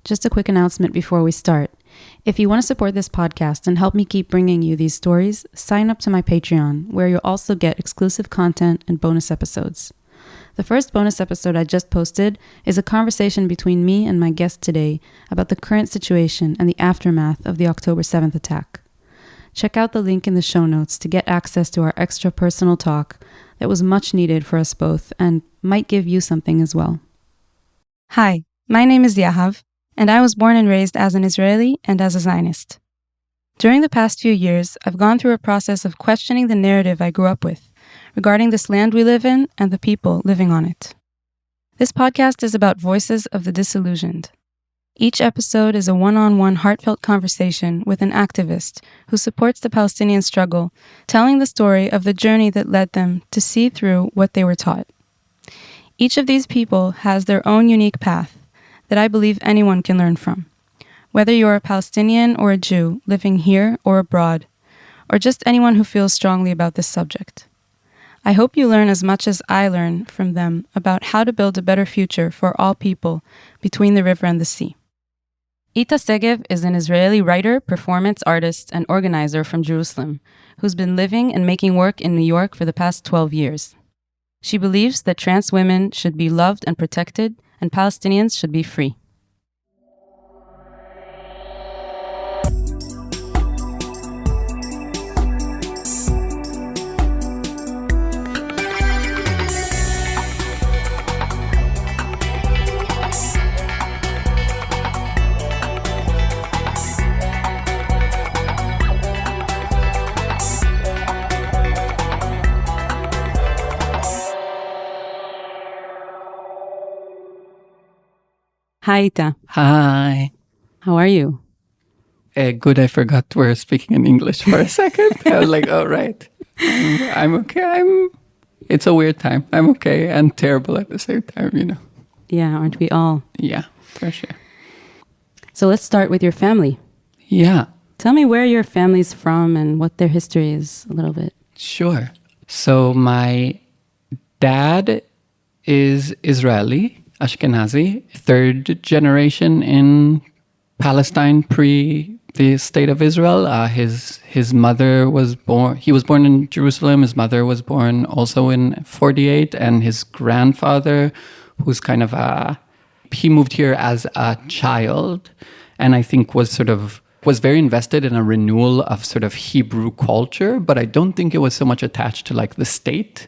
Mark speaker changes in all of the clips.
Speaker 1: Just a quick announcement before we start. If you want to support this podcast and help me keep bringing you these stories, sign up to my Patreon, where you'll also get exclusive content and bonus episodes. The first bonus episode I just posted is a conversation between me and my guest today about the current situation and the aftermath of the October 7th attack. Check out the link in the show notes to get access to our extra personal talk that was much needed for us both and might give you something as well. Hi, my name is Yahav, and I was born and raised as an Israeli and as a Zionist. During the past few years, I've gone through a process of questioning the narrative I grew up with regarding this land we live in and the people living on it. This podcast is about voices of the disillusioned. Each episode is a one-on-one heartfelt conversation with an activist who supports the Palestinian struggle, telling the story of the journey that led them to see through what they were taught. Each of these people has their own unique path that I believe anyone can learn from, whether you're a Palestinian or a Jew living here or abroad, or just anyone who feels strongly about this subject. I hope you learn as much as I learn from them about how to build a better future for all people between the river and the sea. Ita Segev is an Israeli writer, performance artist, and organizer from Jerusalem, who's been living and making work in New York for the past 12 years. She believes that trans women should be loved and protected, and Palestinians should be free. Hi, Ita.
Speaker 2: Hi.
Speaker 1: How are you?
Speaker 2: Good, I forgot we're speaking in English for a second. I was like, oh, right. I'm okay. It's a weird time. I'm okay and terrible at the same time, you know.
Speaker 1: Yeah, aren't we all?
Speaker 2: Yeah, for sure.
Speaker 1: So let's start with your family.
Speaker 2: Yeah.
Speaker 1: Tell me where your family's from and what their history is a little bit.
Speaker 2: Sure. So my dad is Israeli, Ashkenazi, third generation in Palestine pre the state of Israel. His mother was born, he was born in Jerusalem. His mother was born also in 48. And his grandfather, who's kind of he moved here as a child and I think was very invested in a renewal of sort of Hebrew culture, but I don't think it was so much attached to like the state.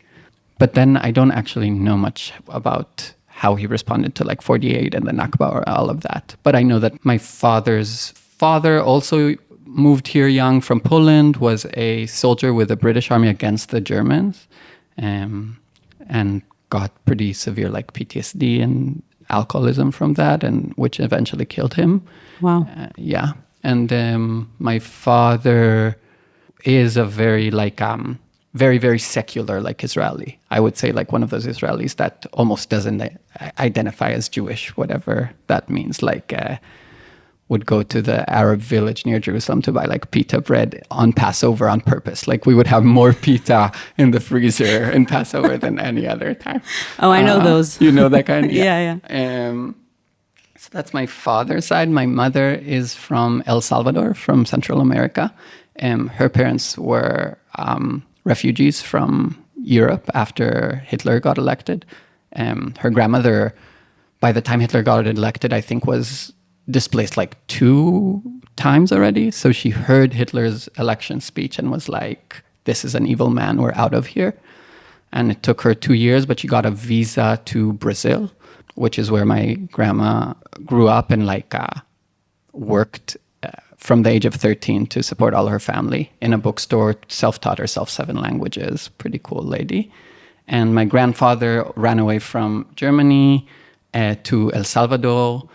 Speaker 2: But then I don't actually know much about how he responded to like 48 and the Nakba or all of that. But I know that my father's father also moved here young from Poland, was a soldier with the British Army against the Germans, and got pretty severe like PTSD and alcoholism from that, and which eventually killed him.
Speaker 1: Wow.
Speaker 2: Yeah. And my father is a very like very, very secular, like Israeli. I would say like one of those Israelis that almost doesn't identify as Jewish, whatever that means. Like would go to the Arab village near Jerusalem to buy like pita bread on Passover on purpose. Like we would have more pita in the freezer in Passover than any other time.
Speaker 1: Oh, I know those.
Speaker 2: You know that kind?
Speaker 1: Yeah.
Speaker 2: So that's my father's side. My mother is from El Salvador, from Central America. Her parents were refugees from Europe after Hitler got elected. Her grandmother, by the time Hitler got elected, I think was displaced like 2 times already. So she heard Hitler's election speech and was like, this is an evil man, we're out of here. And it took her 2 years, but she got a visa to Brazil, which is where my grandma grew up and like worked from the age of 13 to support all her family in a bookstore, self-taught herself 7 languages. Pretty cool lady. And my grandfather ran away from Germany to El Salvador.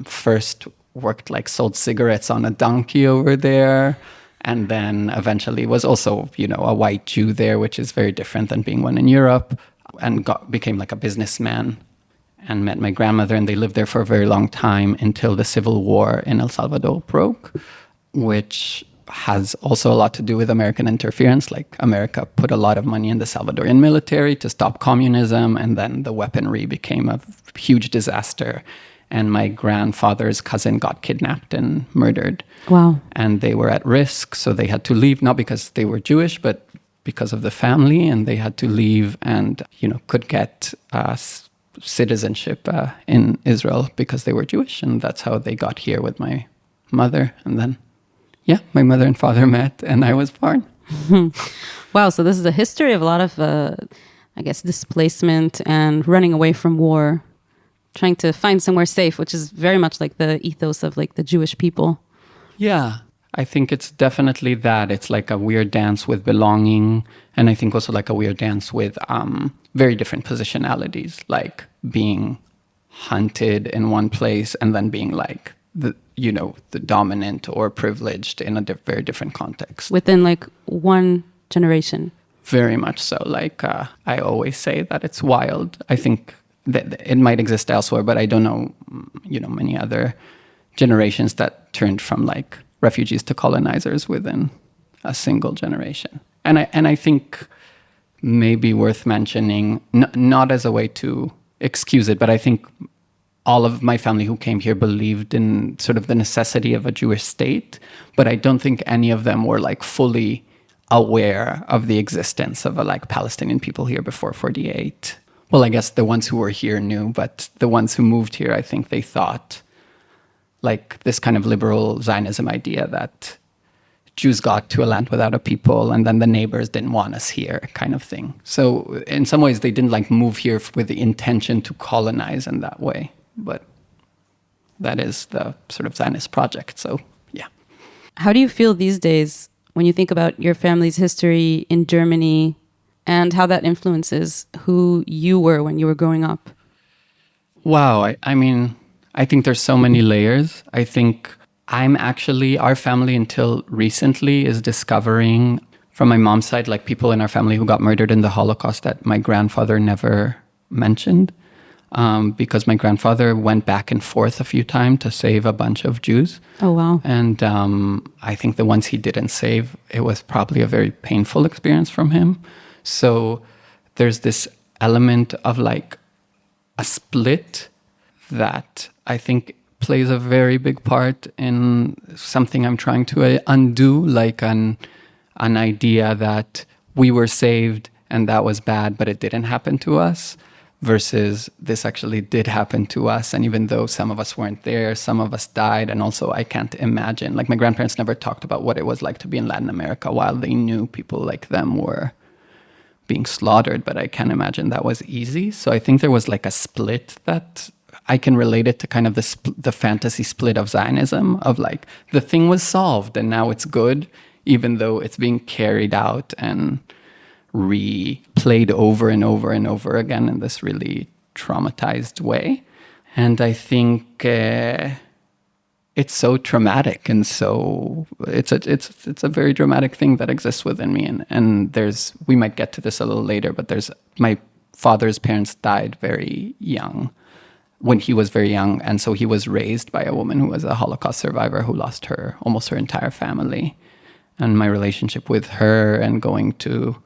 Speaker 2: First worked like sold cigarettes on a donkey over there. And then eventually was also, you know, a white Jew there, which is very different than being one in Europe. And became like a businessman and met my grandmother, and they lived there for a very long time until the civil war in El Salvador broke, which has also a lot to do with American interference. Like America put a lot of money in the Salvadorian military to stop communism, and then the weaponry became a huge disaster. and my grandfather's cousin got kidnapped and murdered.
Speaker 1: Wow.
Speaker 2: And they were at risk, so they had to leave, not because they were Jewish, but because of the family, and they had to leave and, could get citizenship in Israel because they were Jewish, and that's how they got here with my mother. And then, my mother and father met, and I was born.
Speaker 1: Wow, so this is a history of a lot of, displacement and running away from war, trying to find somewhere safe, which is very much like the ethos of like the Jewish people.
Speaker 2: Yeah, I think it's definitely that. It's like a weird dance with belonging, and I think also like a weird dance with very different positionalities, like being hunted in one place and then being like the dominant or privileged in a very different context.
Speaker 1: Within like one generation.
Speaker 2: Very much so. Like I always say that it's wild. I think that it might exist elsewhere, but I don't know, many other generations that turned from like refugees to colonizers within a single generation. And I think maybe worth mentioning, not as a way to excuse it, but I think all of my family who came here believed in sort of the necessity of a Jewish state, but I don't think any of them were like fully aware of the existence of like Palestinian people here before 48. Well, I guess the ones who were here knew, but the ones who moved here, I think they thought like this kind of liberal Zionism idea that Jews got to a land without a people and then the neighbors didn't want us here kind of thing. So in some ways they didn't like move here with the intention to colonize in that way, but that is the sort of Zionist project. So yeah.
Speaker 1: How do you feel these days when you think about your family's history in Germany and how that influences who you were when you were growing up?
Speaker 2: Wow. I mean, I think there's so many layers. I think our family until recently is discovering from my mom's side, like people in our family who got murdered in the Holocaust that my grandfather never mentioned. Because my grandfather went back and forth a few times to save a bunch of Jews.
Speaker 1: Oh, wow.
Speaker 2: And I think the ones he didn't save, it was probably a very painful experience from him. So there's this element of like a split that I think plays a very big part in something I'm trying to undo, like an idea that we were saved and that was bad, but it didn't happen to us, versus this actually did happen to us. And even though some of us weren't there, some of us died. And also I can't imagine, like my grandparents never talked about what it was like to be in Latin America while they knew people like them were being slaughtered, but I can't imagine that was easy. So I think there was like a split that I can relate it to kind of the fantasy split of Zionism, of like the thing was solved and now it's good, even though it's being carried out and replayed over and over and over again in this really traumatized way. And I think it's so traumatic, and so it's a very dramatic thing that exists within me. And we might get to this a little later, but my father's parents died very young, when he was very young, and so he was raised by a woman who was a Holocaust survivor who lost almost her entire family. And my relationship with her and going to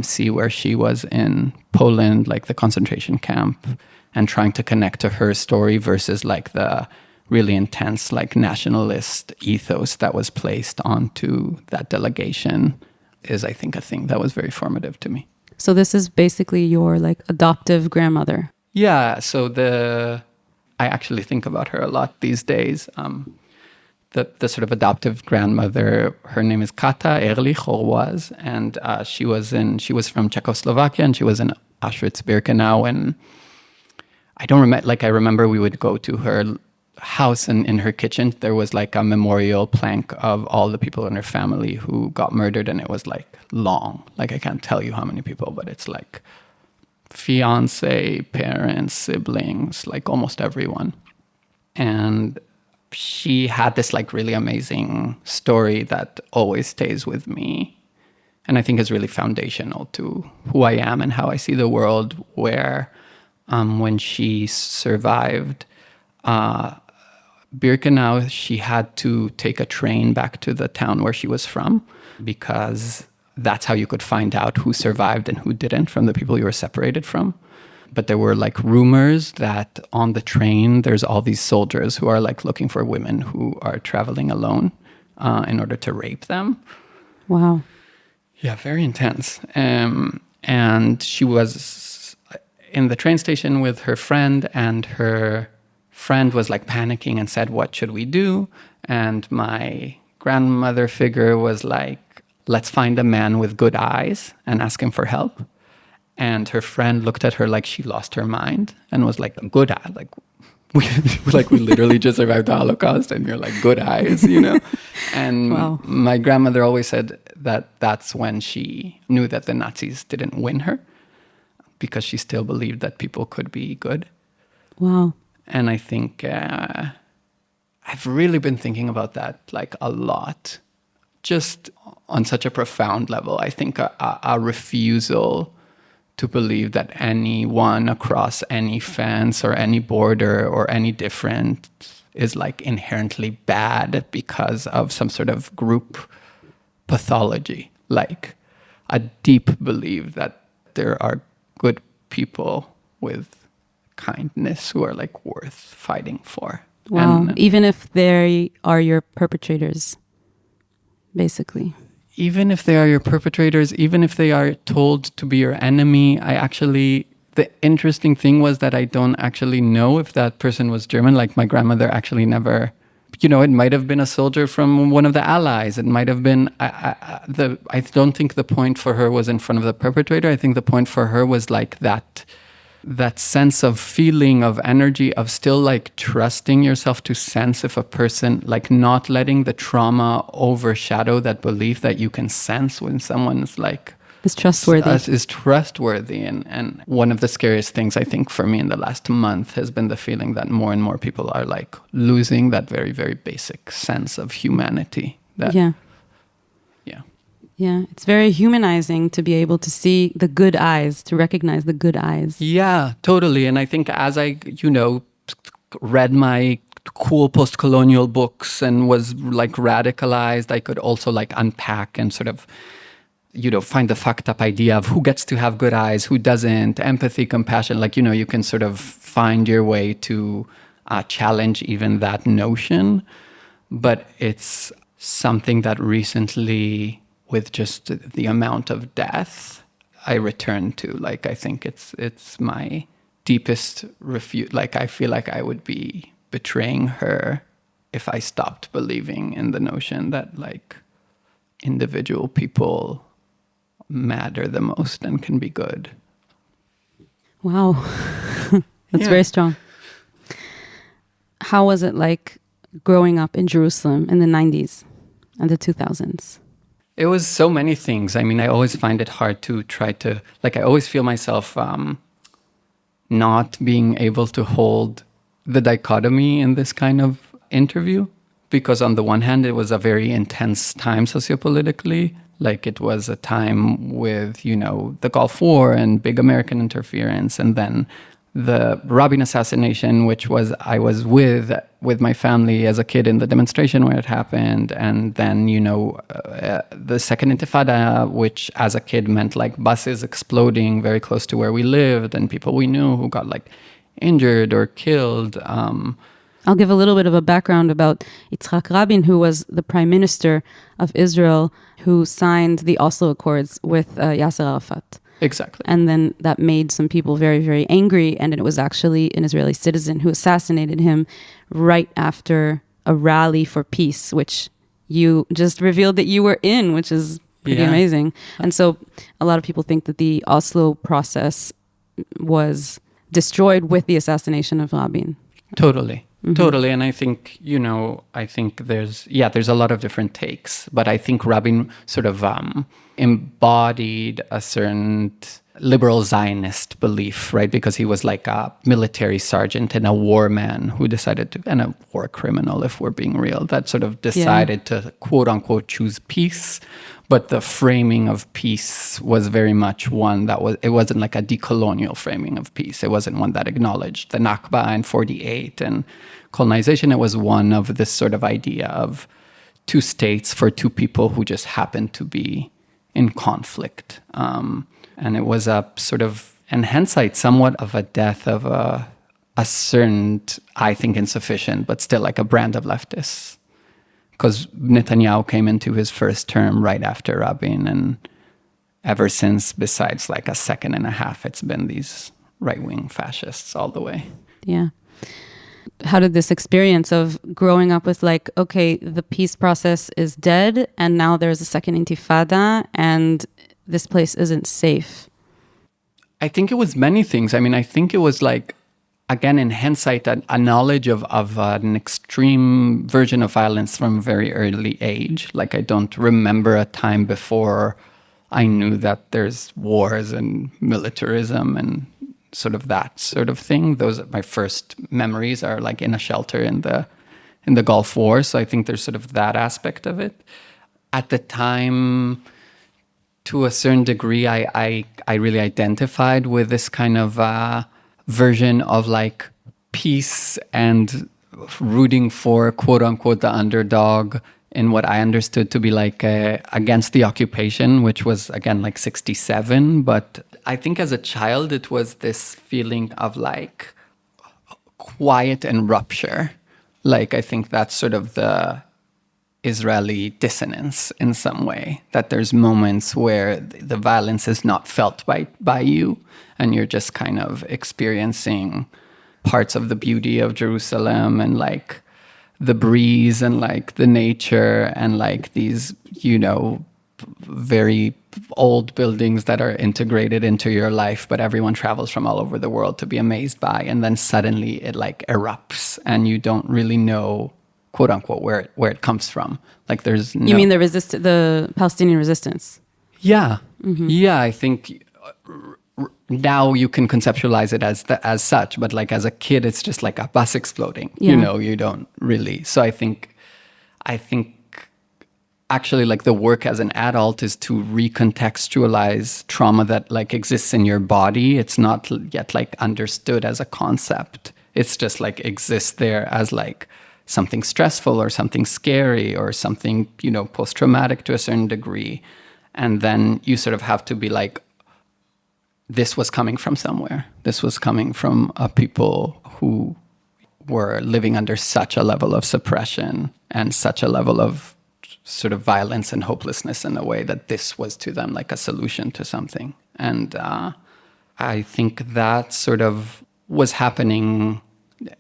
Speaker 2: see where she was in Poland, like the concentration camp, and trying to connect to her story versus like the really intense like nationalist ethos that was placed onto that delegation is, I think, a thing that was very formative to me.
Speaker 1: So this is basically your like adoptive grandmother.
Speaker 2: Yeah, so I actually think about her a lot these days. The sort of adoptive grandmother, her name is Kata Ehrlich, or was, and she was from Czechoslovakia, and she was in Auschwitz-Birkenau. And I remember we would go to her house, and in her kitchen there was like a memorial plank of all the people in her family who got murdered, and it was like long. Like I can't tell you how many people, but it's like fiance, parents, siblings, like almost everyone. And she had this like really amazing story that always stays with me, and I think is really foundational to who I am and how I see the world, where when she survived Birkenau, she had to take a train back to the town where she was from, because that's how you could find out who survived and who didn't from the people you were separated from. but there were like rumors that on the train, there's all these soldiers who are like looking for women who are traveling alone in order to rape them.
Speaker 1: Wow.
Speaker 2: Yeah, very intense. And she was in the train station with her friend, and her friend was like panicking and said, "What should we do?" And my grandmother figure was like, "Let's find a man with good eyes and ask him for help." And her friend looked at her like she lost her mind and was like, "Good eye, like we literally just survived the Holocaust, and you're like, good eyes, you know?" And
Speaker 1: wow.
Speaker 2: My grandmother always said that that's when she knew that the Nazis didn't win her, because she still believed that people could be good.
Speaker 1: Wow.
Speaker 2: And I think I've really been thinking about that like a lot, just on such a profound level. I think a refusal to believe that anyone across any fence or any border or any difference is like inherently bad because of some sort of group pathology. Like a deep belief that there are good people with kindness who are like worth fighting for.
Speaker 1: Wow.
Speaker 2: And
Speaker 1: even if they are your perpetrators, basically.
Speaker 2: even if they are your perpetrators, even if they are told to be your enemy, the interesting thing was that I don't actually know if that person was German. Like my grandmother actually never, it might have been a soldier from one of the Allies. It might have been, I don't think the point for her was in front of the perpetrator. I think the point for her was like that sense of feeling, of energy, of still like trusting yourself to sense if a person, like not letting the trauma overshadow that belief that you can sense when someone's like
Speaker 1: is trustworthy.
Speaker 2: Is trustworthy. And one of the scariest things I think for me in the last month has been the feeling that more and more people are like losing that very, very basic sense of humanity.
Speaker 1: Yeah. Yeah, it's very humanizing to be able to see the good eyes, to recognize the good eyes.
Speaker 2: Yeah, totally. And I think as I, read my cool post-colonial books and was like radicalized, I could also like unpack and sort of, find the fucked up idea of who gets to have good eyes, who doesn't, empathy, compassion. Like, you can sort of find your way to challenge even that notion. But it's something that recently, with just the amount of death, I return to. Like, I think it's my deepest refute. Like, I feel like I would be betraying her if I stopped believing in the notion that, like, individual people matter the most and can be good.
Speaker 1: Wow. That's very strong. How was it like growing up in Jerusalem in the 90s and the 2000s?
Speaker 2: It was so many things. I mean, I always find it hard to try to, like, I always feel myself not being able to hold the dichotomy in this kind of interview. Because on the one hand, it was a very intense time sociopolitically. Like, it was a time with, the Gulf War and big American interference. And then the Rabin assassination, which was, I was with my family as a kid in the demonstration where it happened. And then, the Second Intifada, which as a kid meant like buses exploding very close to where we lived and people we knew who got like injured or killed.
Speaker 1: I'll give a little bit of a background about Yitzhak Rabin, who was the prime minister of Israel, who signed the Oslo Accords with Yasser Arafat.
Speaker 2: Exactly.
Speaker 1: And then that made some people very, very angry. And it was actually an Israeli citizen who assassinated him right after a rally for peace, which you just revealed that you were in, which is pretty amazing. And so a lot of people think that the Oslo process was destroyed with the assassination of Rabin.
Speaker 2: Totally. Mm-hmm. Totally. And I think, there's a lot of different takes, but I think Rabin sort of embodied a certain liberal Zionist belief, right? Because he was like a military sergeant and a war man who decided to, and a war criminal, if we're being real, that sort of decided to quote unquote choose peace. But the framing of peace was very much one that it wasn't like a decolonial framing of peace. It wasn't one that acknowledged the Nakba and 48 and colonization. It was one of this sort of idea of two states for two people who just happened to be in conflict. And it was a sort of in hindsight, somewhat of a death of a certain, I think, insufficient, but still like a brand of leftists. Because Netanyahu came into his first term right after Rabin, and ever since, besides like a second and a half, it's been these right-wing fascists all the way.
Speaker 1: Yeah. How did this experience of growing up with like, okay, the peace process is dead and now there's a second intifada and this place isn't safe?
Speaker 2: I think it was many things. I mean, I think it was like, again, in hindsight, a knowledge of an extreme version of violence from a very early age. Like, I don't remember a time before I knew that there's wars and militarism and sort of that sort of thing. Those my first memories are like in a shelter in the Gulf War. So I think there's sort of that aspect of it. At the time, to a certain degree, I really identified with this kind of version of like peace and rooting for quote unquote the underdog in what I understood to be like against the occupation, which was again like 1967. But I think as a child, it was this feeling of like quiet and rupture. Like, I think that's sort of the Israeli dissonance in some way, that there's moments where the violence is not felt by you, and you're just kind of experiencing parts of the beauty of Jerusalem and like the breeze and like the nature and like these, you know, very old buildings that are integrated into your life, but everyone travels from all over the world to be amazed by. And then suddenly it like erupts and you don't really know, quote unquote, where it comes from. Like there's no...
Speaker 1: You mean the Palestinian resistance?
Speaker 2: Yeah. Mm-hmm. Yeah, I think now you can conceptualize it as such, but like as a kid, it's just like a bus exploding. Yeah. You know, you don't really. So I think actually like the work as an adult is to recontextualize trauma that like exists in your body. It's not yet like understood as a concept. It's just like exists there as like something stressful or something scary or something, you know, post-traumatic to a certain degree. And then you sort of have to be like, this was coming from somewhere. This was coming from a people who were living under such a level of suppression and such a level of sort of violence and hopelessness in a way that this was to them like a solution to something. And I think that sort of was happening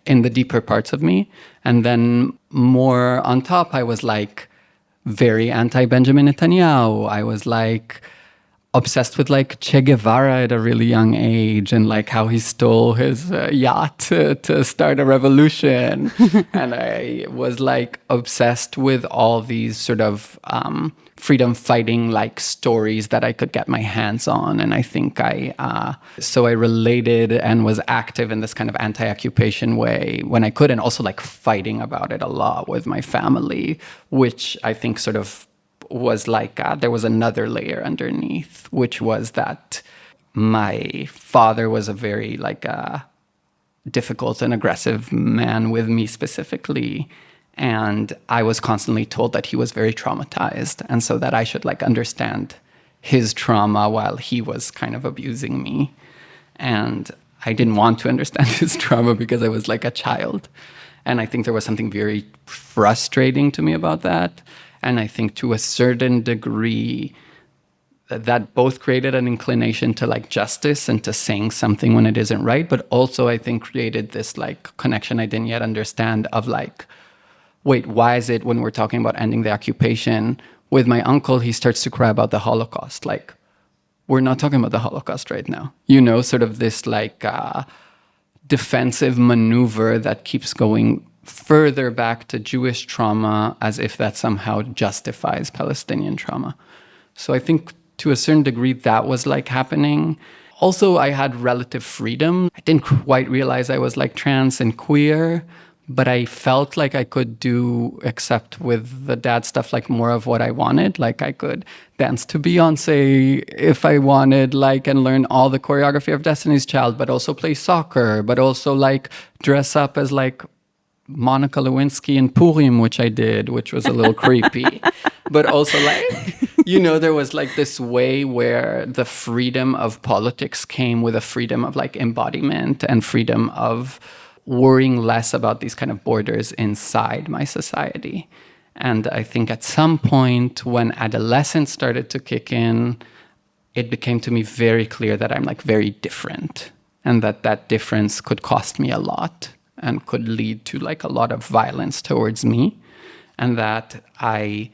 Speaker 2: in the deeper parts of me. And then more on top, I was like very anti-Benjamin Netanyahu. I was like obsessed with like Che Guevara at a really young age and like how he stole his yacht to start a revolution. And I was like obsessed with all these sort of freedom fighting like stories that I could get my hands on. And I think so I related and was active in this kind of anti-occupation way when I could, and also like fighting about it a lot with my family, which I think sort of was like, there was another layer underneath, which was that my father was a very like difficult and aggressive man with me specifically. And I was constantly told that he was very traumatized. And so that I should like understand his trauma while he was kind of abusing me. And I didn't want to understand his trauma because I was like a child. And I think there was something very frustrating to me about that. And I think to a certain degree, that both created an inclination to like justice and to saying something when it isn't right, but also I think created this like connection I didn't yet understand of like, wait, why is it when we're talking about ending the occupation, with my uncle, he starts to cry about the Holocaust? Like, we're not talking about the Holocaust right now. You know, sort of this like defensive maneuver that keeps going further back to Jewish trauma as if that somehow justifies Palestinian trauma. So I think to a certain degree that was like happening. Also, I had relative freedom. I didn't quite realize I was like trans and queer, but I felt like I could do, except with the dad stuff, like more of what I wanted. Like I could dance to Beyonce if I wanted, like, and learn all the choreography of Destiny's Child, but also play soccer, but also like dress up as like Monica Lewinsky in Purim, which I did, which was a little creepy, but also like There was like this way where the freedom of politics came with a freedom of like embodiment and freedom of worrying less about these kind of borders inside my society. And I think at some point when adolescence started to kick in, it became to me very clear that I'm like very different, and that difference could cost me a lot and could lead to like a lot of violence towards me, and that I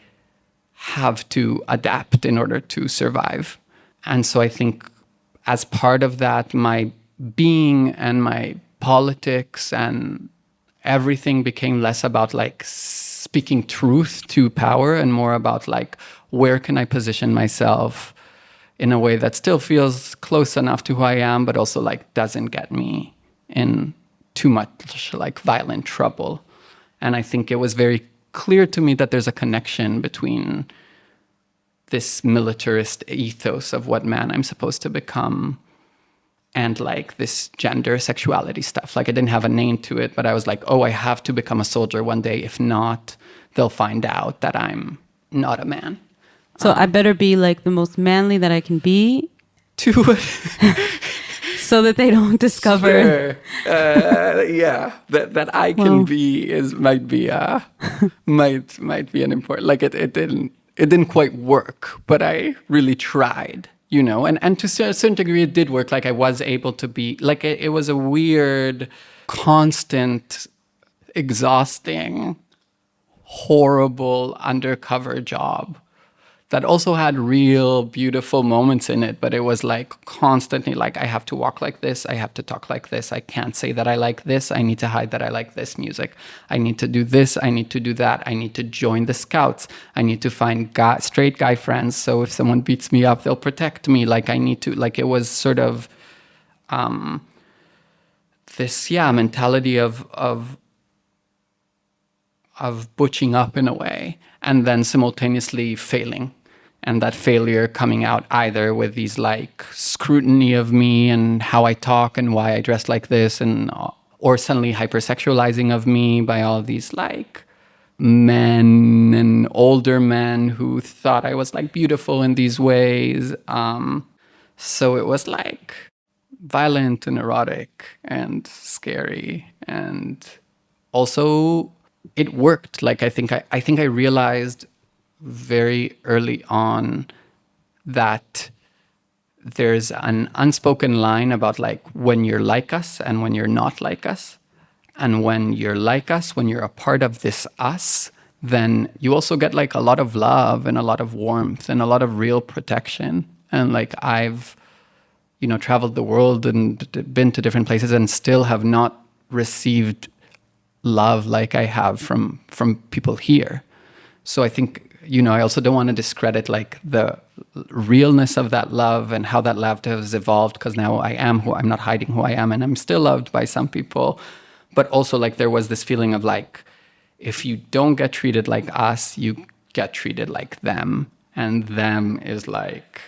Speaker 2: have to adapt in order to survive. And so I think as part of that, my being and my politics and everything became less about like speaking truth to power and more about like, where can I position myself in a way that still feels close enough to who I am, but also like doesn't get me in too much like violent trouble. And I think it was very clear to me that there's a connection between this militarist ethos of what man I'm supposed to become and like this gender sexuality stuff. Like I didn't have a name to it, but I was like, oh, I have to become a soldier one day. If not, they'll find out that I'm not a man.
Speaker 1: So I better be like the most manly that I can be so that they don't discover.
Speaker 2: Sure. Yeah, that I can be might be an important. Like it didn't quite work, but I really tried. And to a certain degree it did work. Like I was able to be like it was a weird, constant, exhausting, horrible undercover job that also had real beautiful moments in it, but it was like constantly like, I have to walk like this, I have to talk like this, I can't say that I like this, I need to hide that I like this music, I need to do this, I need to do that, I need to join the scouts, I need to find straight guy friends, so if someone beats me up, they'll protect me, like I need to, like it was sort of this mentality of butching up in a way, and then simultaneously failing. And that failure coming out either with these like scrutiny of me and how I talk and why I dress like this, or suddenly hypersexualizing of me by all these like men and older men who thought I was like beautiful in these ways. So it was like violent and erotic and scary, and also it worked. Like I think I realized very early on that there's an unspoken line about like when you're like us and when you're not like us. And when you're like us, when you're a part of this us, then you also get like a lot of love and a lot of warmth and a lot of real protection. And like I've, traveled the world and been to different places and still have not received love like I have from people here. So I think, I also don't want to discredit like the realness of that love and how that love has evolved, because now I'm not hiding who I am, and I'm still loved by some people. But also like there was this feeling of like, if you don't get treated like us, you get treated like them. And them is like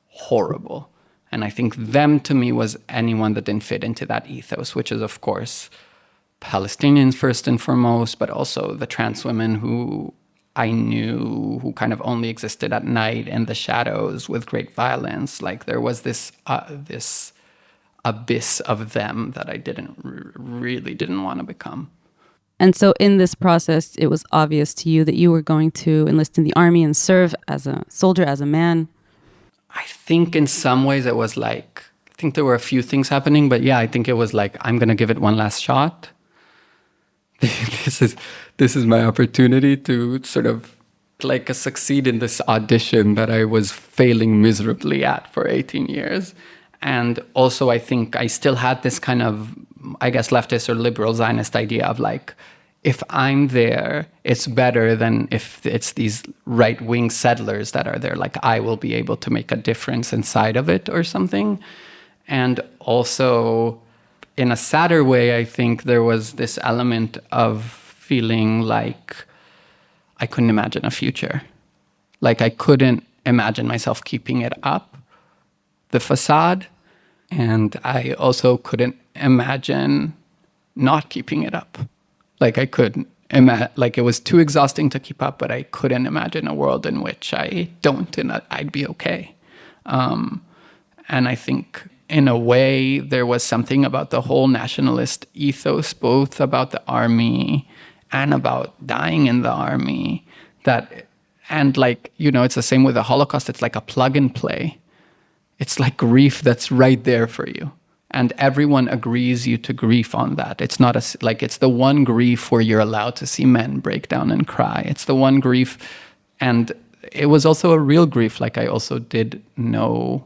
Speaker 2: horrible. And I think them to me was anyone that didn't fit into that ethos, which is of course Palestinians first and foremost, but also the trans women who I knew who kind of only existed at night in the shadows with great violence. Like there was this abyss of them that I really didn't want to become.
Speaker 1: And so in this process, it was obvious to you that you were going to enlist in the army and serve as a soldier, as a man.
Speaker 2: I think in some ways it was like, I think there were a few things happening, but yeah, I think it was like, I'm going to give it one last shot. This is my opportunity to sort of like succeed in this audition that I was failing miserably at for 18 years. And also I think I still had this kind of, I guess, leftist or liberal Zionist idea of like, if I'm there, it's better than if it's these right-wing settlers that are there. Like I will be able to make a difference inside of it or something. And also, in a sadder way, I think there was this element of feeling like I couldn't imagine a future. Like I couldn't imagine myself keeping it up, the facade. And I also couldn't imagine not keeping it up. Like I couldn't like it was too exhausting to keep up, but I couldn't imagine a world in which I don't and I'd be okay. And I think in a way there was something about the whole nationalist ethos, both about the army and about dying in the army, and like, it's the same with the Holocaust. It's like a plug and play. It's like grief that's right there for you. And everyone agrees you to grief on that. It's not it's the one grief where you're allowed to see men break down and cry. It's the one grief. And it was also a real grief. Like, I also did know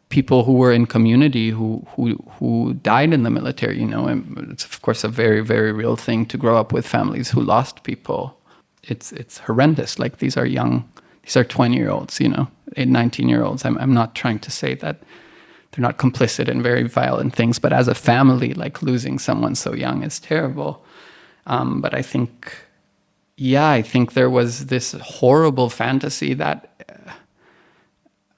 Speaker 2: people who were in community who died in the military, and it's of course a very, very real thing to grow up with families who lost people. It's horrendous. Like, these are 20-year-olds, 19-year-olds. I'm not trying to say that they're not complicit in very violent things, but as a family, like, losing someone so young is terrible. But I think there was this horrible fantasy that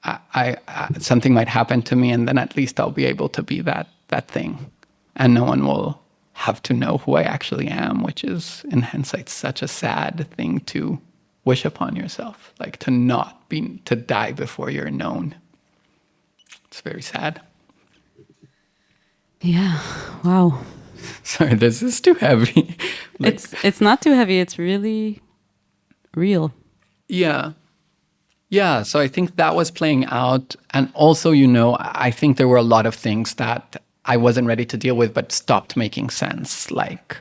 Speaker 2: I something might happen to me, and then at least I'll be able to be that thing, and no one will have to know who I actually am, which is, in hindsight, such a sad thing to wish upon yourself, like to die before you're known. It's very sad.
Speaker 1: Yeah. Wow.
Speaker 2: Sorry, this is too heavy.
Speaker 1: It's not too heavy. It's really real.
Speaker 2: Yeah. Yeah. So I think that was playing out. And also, I think there were a lot of things that I wasn't ready to deal with, but stopped making sense. Like,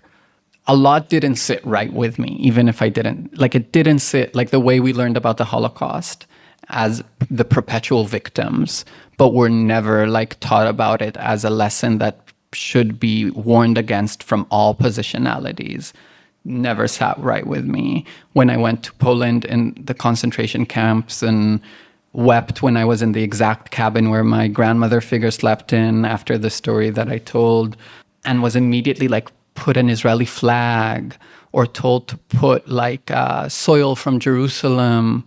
Speaker 2: a lot didn't sit right with me, even if I didn't. Like, it didn't sit, like the way we learned about the Holocaust as the perpetual victims, but we're never like taught about it as a lesson that should be warned against from all positionalities. Never sat right with me. When I went to Poland in the concentration camps and wept when I was in the exact cabin where my grandmother figure slept in after the story that I told, and was immediately like put an Israeli flag or told to put like soil from Jerusalem,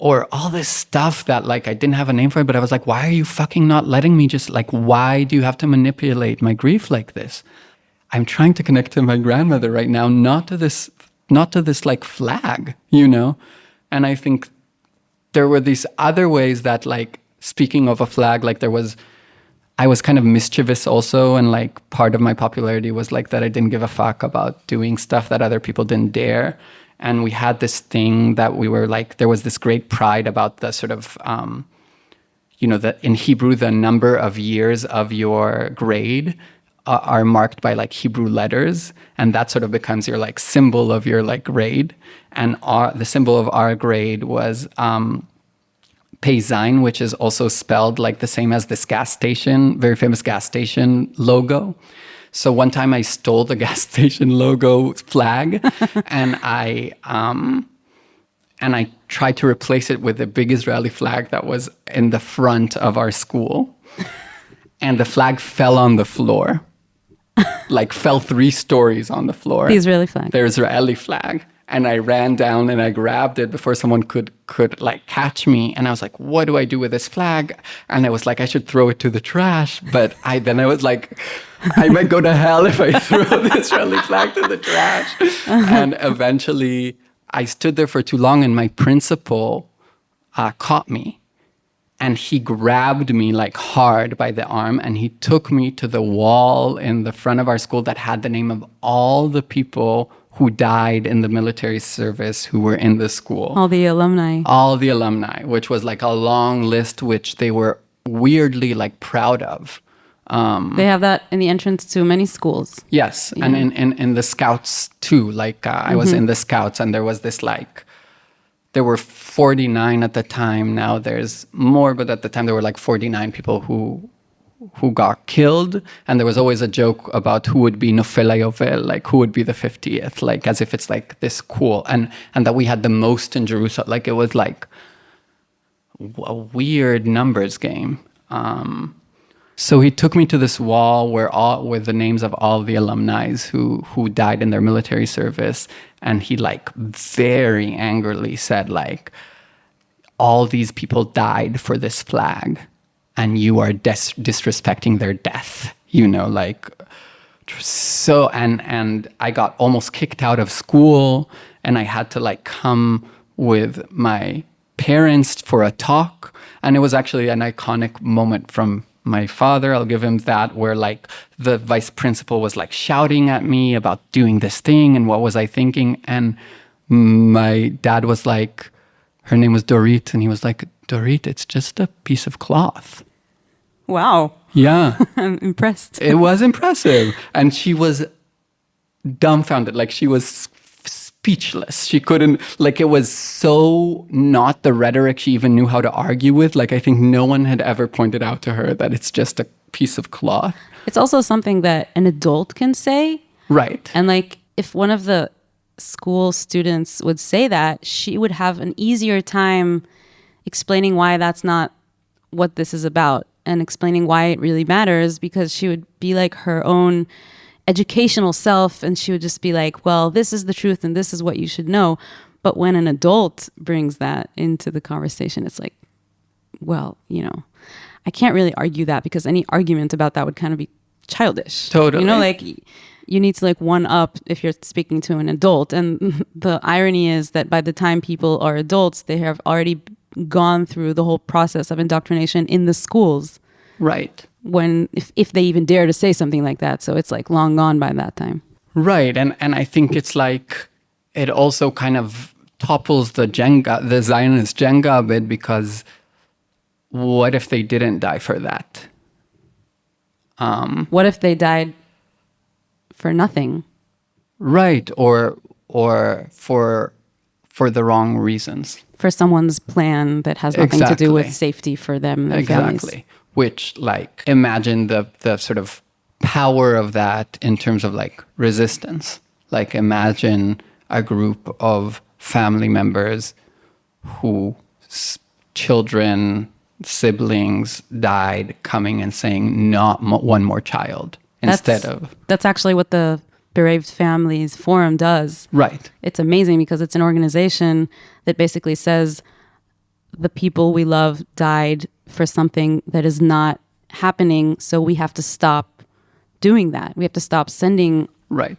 Speaker 2: or all this stuff that like I didn't have a name for it, but I was like, why are you fucking not letting me just like, why do you have to manipulate my grief like this? I'm trying to connect to my grandmother right now, not to this like flag, And I think there were these other ways that, like, speaking of a flag, like I was kind of mischievous also, and like part of my popularity was like that I didn't give a fuck about doing stuff that other people didn't dare. And we had this thing that we were like, there was this great pride about the sort of, that in Hebrew, the number of years of your grade are marked by like Hebrew letters. And that sort of becomes your like symbol of your like grade. And the symbol of our grade was Payzine, which is also spelled like the same as this gas station, very famous gas station logo. So one time I stole the gas station logo flag and I tried to replace it with a big Israeli flag that was in the front of our school. And the flag fell on the floor, like fell 3 stories on the floor.
Speaker 1: The Israeli flag.
Speaker 2: The Israeli flag. And I ran down and I grabbed it before someone could like catch me. And I was like, what do I do with this flag? And I was like, I should throw it to the trash. But then I was like, I might go to hell if I throw the Israeli flag to the trash. And eventually I stood there for too long, and my principal caught me. And he grabbed me like hard by the arm, and he took me to the wall in the front of our school that had the name of all the people who died in the military service who were in the school.
Speaker 1: All the alumni.
Speaker 2: All the alumni, which was like a long list, which they were weirdly like proud of.
Speaker 1: They have that in the entrance to many schools.
Speaker 2: Yes, yeah. And in the Scouts too. Like I was in the Scouts, and there was this like, there were 49 at the time. Now there's more, but at the time there were like 49 people who got killed, and there was always a joke about who would be Nofel HaYovel, like who would be the 50th, like as if it's like this cool, and that we had the most in Jerusalem. Like it was like a weird numbers game. So he took me to this wall with the names of all the alumni who died in their military service, and he like very angrily said like, all these people died for this flag, and you are disrespecting their death, like so and I got almost kicked out of school, and I had to like come with my parents for a talk, and it was actually an iconic moment from my father, I'll give him that, where like the vice principal was like shouting at me about doing this thing and what was I thinking, and my dad was like, her name was Dorit, and he was like, Dorit, it's just a piece of cloth.
Speaker 1: Wow.
Speaker 2: Yeah.
Speaker 1: I'm impressed.
Speaker 2: It was impressive. And she was dumbfounded. Like, she was speechless. She couldn't, like, it was so not the rhetoric she even knew how to argue with. Like, I think no one had ever pointed out to her that it's just a piece of cloth.
Speaker 1: It's also something that an adult can say.
Speaker 2: Right.
Speaker 1: And like, if one of the school students would say that, she would have an easier time explaining why that's not what this is about and explaining why it really matters, because she would be like her own educational self, and she would just be like, well, this is the truth and this is what you should know. But when an adult brings that into the conversation, it's like, well, you know, I can't really argue that, because any argument about that would kind of be childish.
Speaker 2: Totally.
Speaker 1: You know, like, you need to like one up if you're speaking to an adult. And the irony is that by the time people are adults, they have already gone through the whole process of indoctrination in the schools.
Speaker 2: Right.
Speaker 1: When, if they even dare to say something like that. So it's like long gone by that time.
Speaker 2: Right. And I think it's like, it also kind of topples the Zionist Jenga a bit, because what if they didn't die for that?
Speaker 1: What if they died for nothing?
Speaker 2: Right. Or for the wrong reasons.
Speaker 1: For someone's plan that has nothing to do with safety for them and their families.
Speaker 2: Exactly. Which, like, imagine the sort of power of that in terms of like resistance. Like, imagine a group of family members who children, siblings died, coming and saying not one more child instead of.
Speaker 1: That's actually what the Bereaved Families Forum does.
Speaker 2: Right.
Speaker 1: It's amazing, because it's an organization that basically says the people we love died for something that is not happening, so we have to stop doing that. We have to stop sending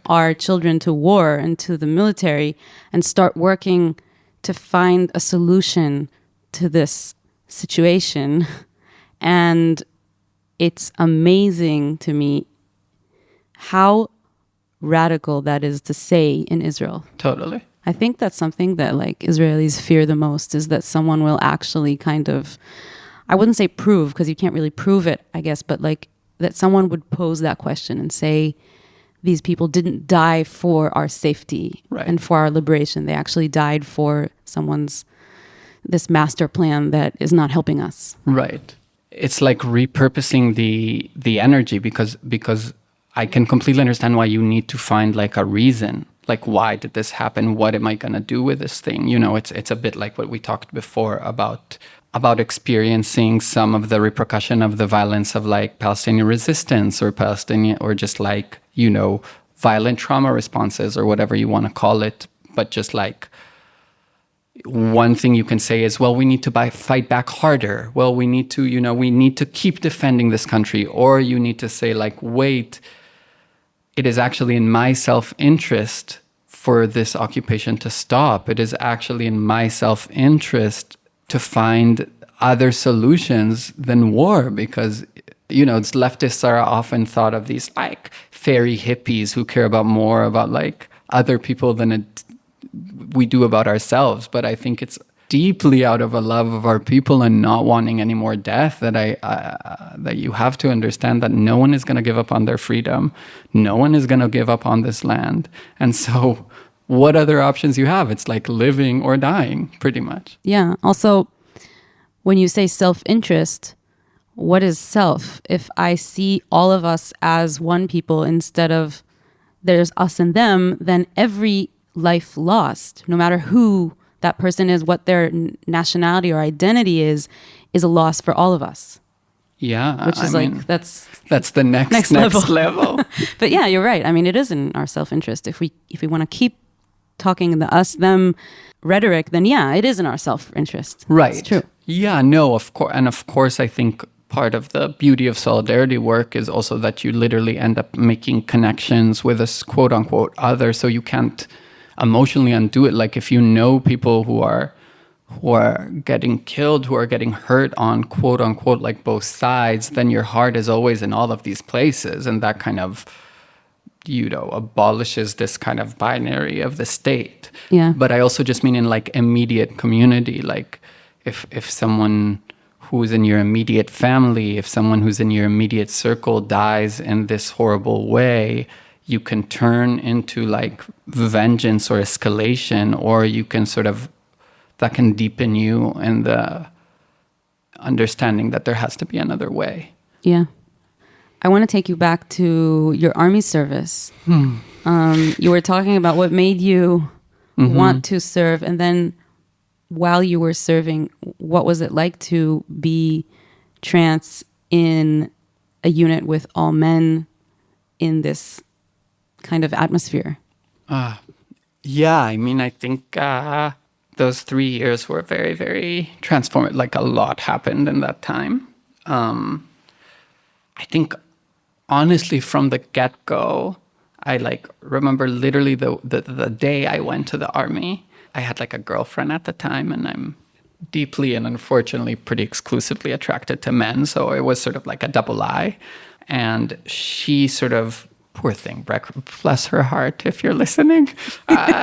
Speaker 1: our children to war and to the military, and start working to find a solution to this situation. And it's amazing to me how radical that is to say in Israel.
Speaker 2: Totally.
Speaker 1: I think that's something that like Israelis fear the most, is that someone will actually kind of, I wouldn't say prove, because you can't really prove it, I guess, but like that someone would pose that question and say, these people didn't die for our safety and for our liberation. They actually died for this master plan that is not helping us.
Speaker 2: Right. It's like repurposing the energy, because I can completely understand why you need to find like a reason. Like, why did this happen? What am I going to do with this thing? You know, it's a bit like what we talked before about experiencing some of the repercussion of the violence of like Palestinian resistance or just like, you know, violent trauma responses or whatever you want to call it. But just like, one thing you can say is, well, we need to fight back harder. Well, we need to keep defending this country. Or you need to say like, wait, it is actually in my self-interest for this occupation to stop. It is actually in my self-interest to find other solutions than war, because, you know, leftists are often thought of these like fairy hippies who care more about like other people than we do about ourselves. But I think it's deeply out of a love of our people and not wanting any more death that you have to understand that no one is going to give up on their freedom. No one is going to give up on this land. And so what other options you have? It's like living or dying, pretty much.
Speaker 1: Yeah. Also, when you say self-interest, what is self? If I see all of us as one people instead of there's us and them, then every life lost, no matter who that person is, what their nationality or identity is a loss for all of us.
Speaker 2: Yeah.
Speaker 1: Which is
Speaker 2: that's the next level.
Speaker 1: But yeah, you're right. I mean, it is in our self-interest. If we want to keep talking the us, them rhetoric, then yeah, it is in our self-interest.
Speaker 2: Right.
Speaker 1: It's true.
Speaker 2: Yeah, no, of course. And of course, I think part of the beauty of solidarity work is also that you literally end up making connections with a quote unquote other, so you can't emotionally undo it. Like if you know people who are getting killed, who are getting hurt on quote unquote like both sides, then your heart is always in all of these places, and that kind of, abolishes this kind of binary of the state.
Speaker 1: Yeah.
Speaker 2: But I also just mean in like immediate community, like if someone who's in your immediate family, if someone who's in your immediate circle dies in this horrible way, you can turn into like vengeance or escalation, or you can that can deepen you in the understanding that there has to be another way.
Speaker 1: Yeah. I want to take you back to your army service. You were talking about what made you want to serve, and then while you were serving, what was it like to be trans in a unit with all men in this kind of atmosphere?
Speaker 2: Yeah, I mean, I think those 3 years were very, very transformative. Like a lot happened in that time. I think, honestly, from the get-go, I remember literally the day I went to the army. I had like a girlfriend at the time, and I'm deeply and unfortunately pretty exclusively attracted to men. So it was sort of like a double eye. And she poor thing, bless her heart if you're listening.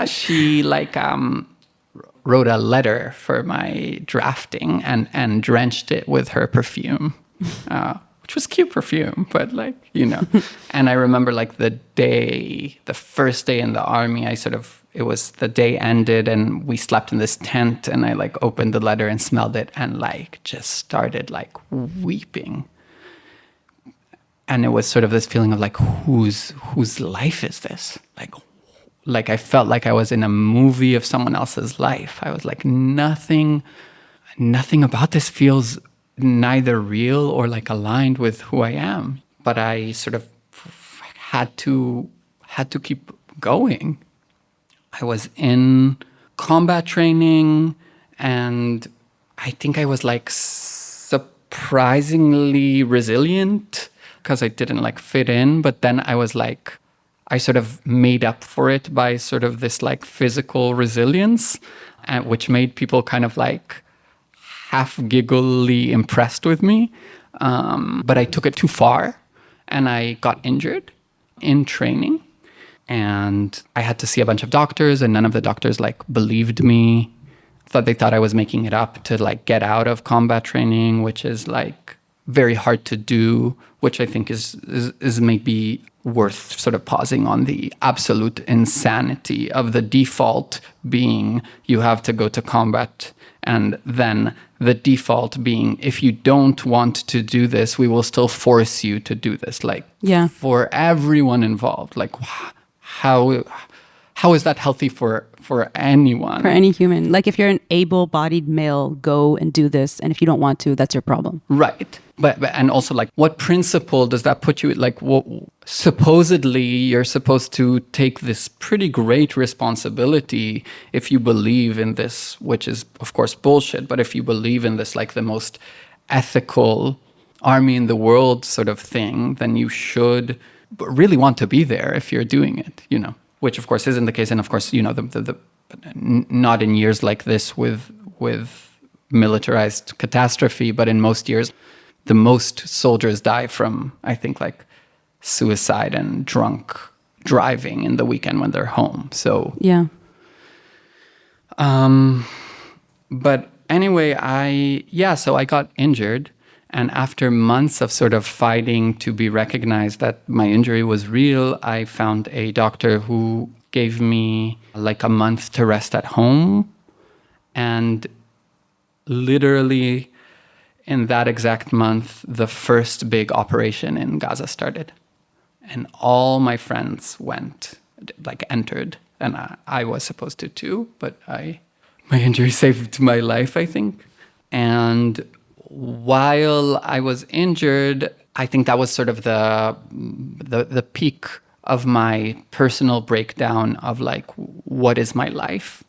Speaker 2: She wrote a letter for my drafting and drenched it with her perfume, which was cute perfume, but And I remember the first day in the army, it was the day ended and we slept in this tent, and I opened the letter and smelled it and just started weeping. And it was this feeling of whose life is this? I felt like I was in a movie of someone else's life. I was nothing about this feels neither real or aligned with who I am. But I had to keep going. I was in combat training, and I think I was surprisingly resilient because I didn't fit in. But then I was I made up for it by this physical resilience, which made people kind of half giggly impressed with me. But I took it too far, and I got injured in training. And I had to see a bunch of doctors, and none of the doctors believed me. They thought I was making it up to get out of combat training, which is very hard to do, which I think is maybe worth pausing on the absolute insanity of the default being you have to go to combat, and then the default being if you don't want to do this, we will still force you to do this. For everyone involved, how is that healthy for anyone?
Speaker 1: For any human. If you're an able-bodied male, go and do this, and if you don't want to, that's your problem.
Speaker 2: Right. But and also what principle does that put you at? Supposedly you're supposed to take this pretty great responsibility if you believe in this, which is of course bullshit, but if you believe in this the most ethical army in the world thing, then you should really want to be there if you're doing it, which of course isn't the case. And of course, the not in years like this with militarized catastrophe, but in most years, the most soldiers die from, I think, suicide and drunk driving in the weekend when they're home. So
Speaker 1: yeah.
Speaker 2: But anyway, so I got injured. And after months of fighting to be recognized that my injury was real, I found a doctor who gave me a month to rest at home. And literally in that exact month, the first big operation in Gaza started. And all my friends entered. And I was supposed to too, but my injury saved my life, I think. And while I was injured, I think that was the peak of my personal breakdown of what is my life?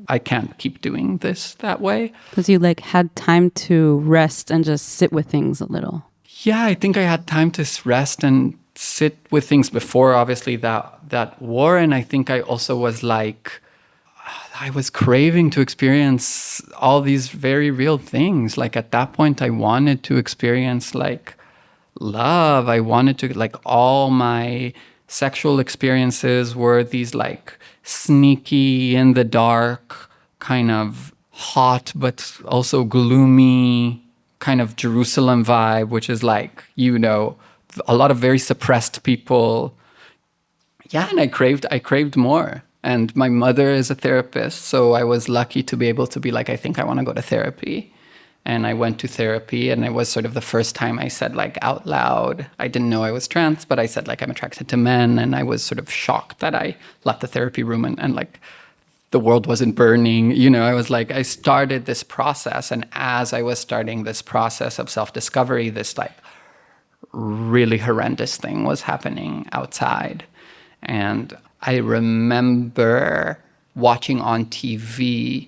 Speaker 2: I can't keep doing this that way.
Speaker 1: Because you like had time to rest and just sit with things a little.
Speaker 2: Yeah, I think I had time to rest and sit with things before, obviously, that war. And I think I also was like, I was craving to experience all these very real things. Like at that point, I wanted to experience like love. I wanted to, like, all my sexual experiences were these like sneaky, in the dark, kind of hot, but also gloomy kind of Jerusalem vibe, which is like, you know, a lot of very suppressed people. Yeah, and I craved more. And my mother is a therapist, so I was lucky to be able to be like, I think I want to go to therapy. And I went to therapy, and it was sort of the first time I said, like, out loud, I didn't know I was trans, but I said, like, I'm attracted to men. And I was sort of shocked that I left the therapy room and like, the world wasn't burning. You know, I was like, I started this process. And as I was starting this process of self-discovery, this like really horrendous thing was happening outside. And I remember watching on TV,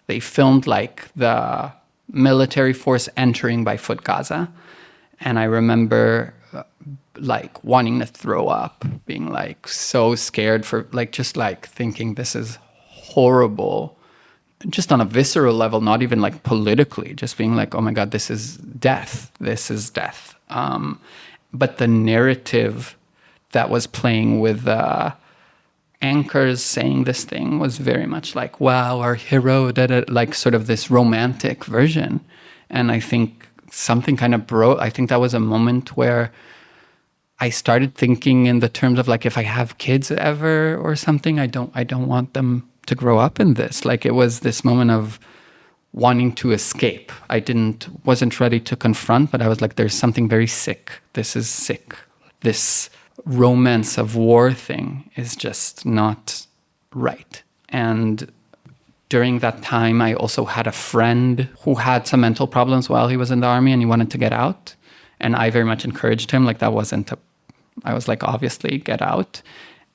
Speaker 2: they filmed like the military force entering by foot Gaza. And I remember like wanting to throw up, being like so scared for like, just like thinking this is horrible, just on a visceral level, not even like politically, just being like, oh my God, this is death. This is death. But the narrative that was playing with anchors saying this thing was very much like, wow, our hero, like sort of this romantic version. And I think something kind of broke. I think that was a moment where I started thinking in the terms of like, if I have kids ever or something, I don't want them to grow up in this. Like, it was this moment of wanting to escape. I wasn't ready to confront, but I was like, there's something very sick. This is sick. This romance of war thing is just not right. And during that time, I also had a friend who had some mental problems while he was in the army and he wanted to get out. And I very much encouraged him. Like, I was like, obviously, get out.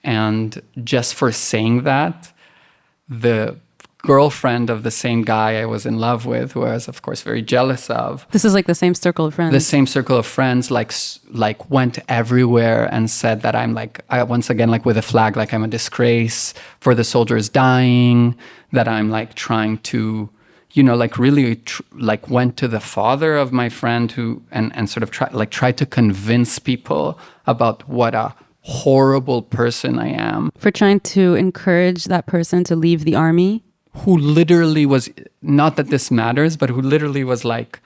Speaker 2: And just for saying that, the girlfriend of the same guy I was in love with, who I was, of course, very jealous of.
Speaker 1: This is like the same circle of friends.
Speaker 2: The same circle of friends, like went everywhere and said that I'm like, once again, like with a flag, like I'm a disgrace for the soldiers dying, that I'm like trying to, you know, like really like went to the father of my friend who, and sort of tried to convince people about what a horrible person I am.
Speaker 1: For trying to encourage that person to leave the army?
Speaker 2: Who literally was, not that this matters, but who literally was like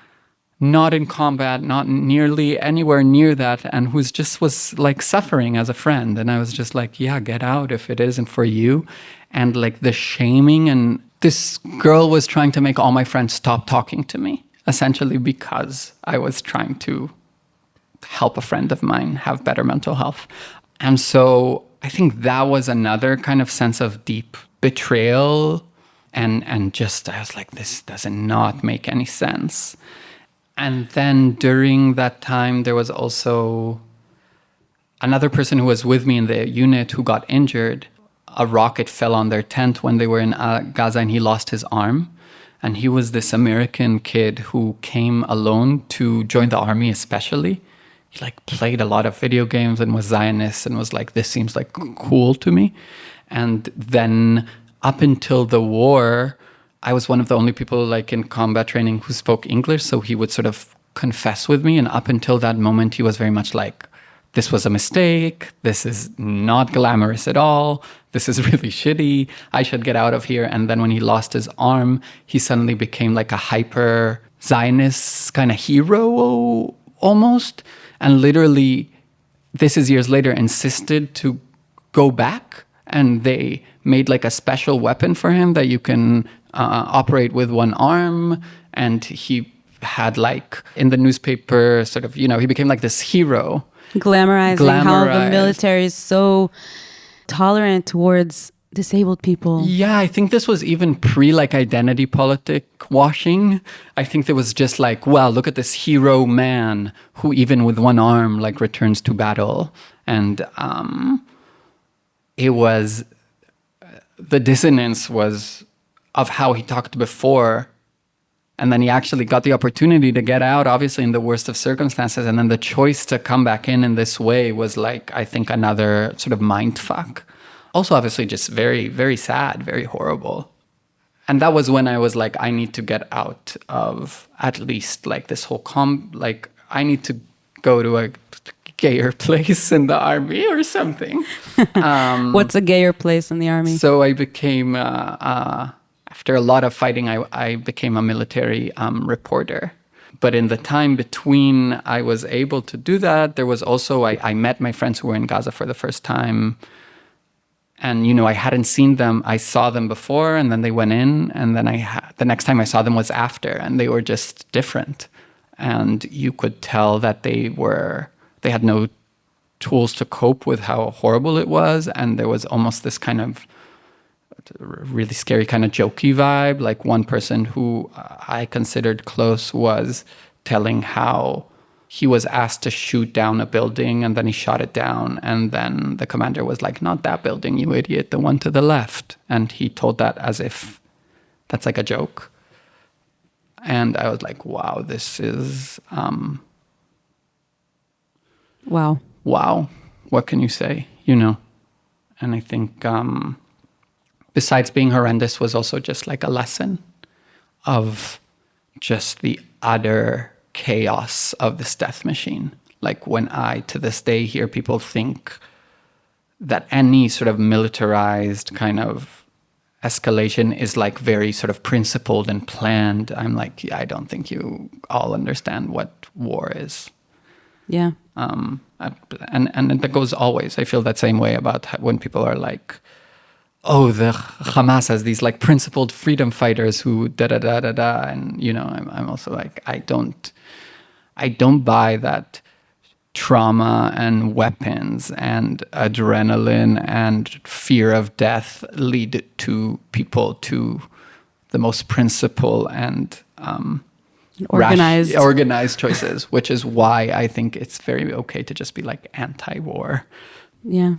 Speaker 2: not in combat, not nearly anywhere near that, and who's just was like suffering as a friend. And I was just like, yeah, get out if it isn't for you. And like the shaming, and this girl was trying to make all my friends stop talking to me, essentially because I was trying to help a friend of mine have better mental health. And so I think that was another kind of sense of deep betrayal. And just, I was like, this does not make any sense. And then during that time, there was also another person who was with me in the unit who got injured. A rocket fell on their tent when they were in Gaza, and he lost his arm. And he was this American kid who came alone to join the army especially. He like played a lot of video games and was Zionist and was like, this seems like cool to me. And then up until the war, I was one of the only people like in combat training who spoke English. So he would sort of confess with me. And up until that moment, he was very much like, this was a mistake. This is not glamorous at all. This is really shitty. I should get out of here. And then when he lost his arm, he suddenly became like a hyper Zionist kind of hero almost. And literally, this is years later, insisted to go back. And they made like a special weapon for him that you can operate with one arm. And he had like in the newspaper sort of, you know, he became like this hero.
Speaker 1: Glamorizing how the military is so tolerant towards disabled people.
Speaker 2: Yeah, I think this was even pre like identity politic washing. I think there was just like, wow, look at this hero man who even with one arm like returns to battle. And it was, the dissonance was of how he talked before. And then he actually got the opportunity to get out, obviously in the worst of circumstances. And then the choice to come back in this way was like, I think, another sort of mind fuck. Also, obviously, just very, very sad, very horrible. And that was when I was like, I need to get out of at least like this whole like, I need to go to a gayer place in the army or something.
Speaker 1: What's a gayer place in the army?
Speaker 2: So I became, after a lot of fighting, I became a military reporter. But in the time between I was able to do that, there was also, I met my friends who were in Gaza for the first time. And, you know, I hadn't seen them. I saw them before, and then they went in. And then the next time I saw them was after, and they were just different. And you could tell that they had no tools to cope with how horrible it was. And there was almost this kind of really scary kind of jokey vibe. Like one person who I considered close was telling how he was asked to shoot down a building and then he shot it down. And then the commander was like, not that building, you idiot, the one to the left. And he told that as if that's like a joke. And I was like, wow, this is...
Speaker 1: Wow.
Speaker 2: What can you say? You know? And I think besides being horrendous was also just like a lesson of just the utter chaos of this death machine. Like when I, to this day, hear people think that any sort of militarized kind of escalation is like very sort of principled and planned, I'm like, yeah, I don't think you all understand what war is.
Speaker 1: Yeah.
Speaker 2: And that goes always. I feel that same way about when people are like, oh, the Hamas has these like principled freedom fighters who da-da-da-da-da. And, you know, I'm also like, I don't buy that trauma and weapons and adrenaline and fear of death lead to people to the most principled and organized choices, which is why I think it's very okay to just be like anti-war.
Speaker 1: Yeah.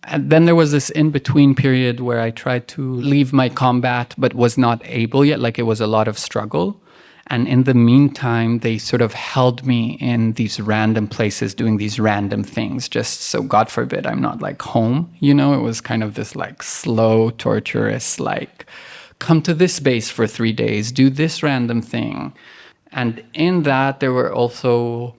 Speaker 2: And then there was this in-between period where I tried to leave my combat, but was not able yet. Like it was a lot of struggle. And in the meantime, they sort of held me in these random places doing these random things, just so God forbid I'm not like home. You know, it was kind of this like slow, torturous, like come to this base for 3 days, do this random thing. And in that, there were also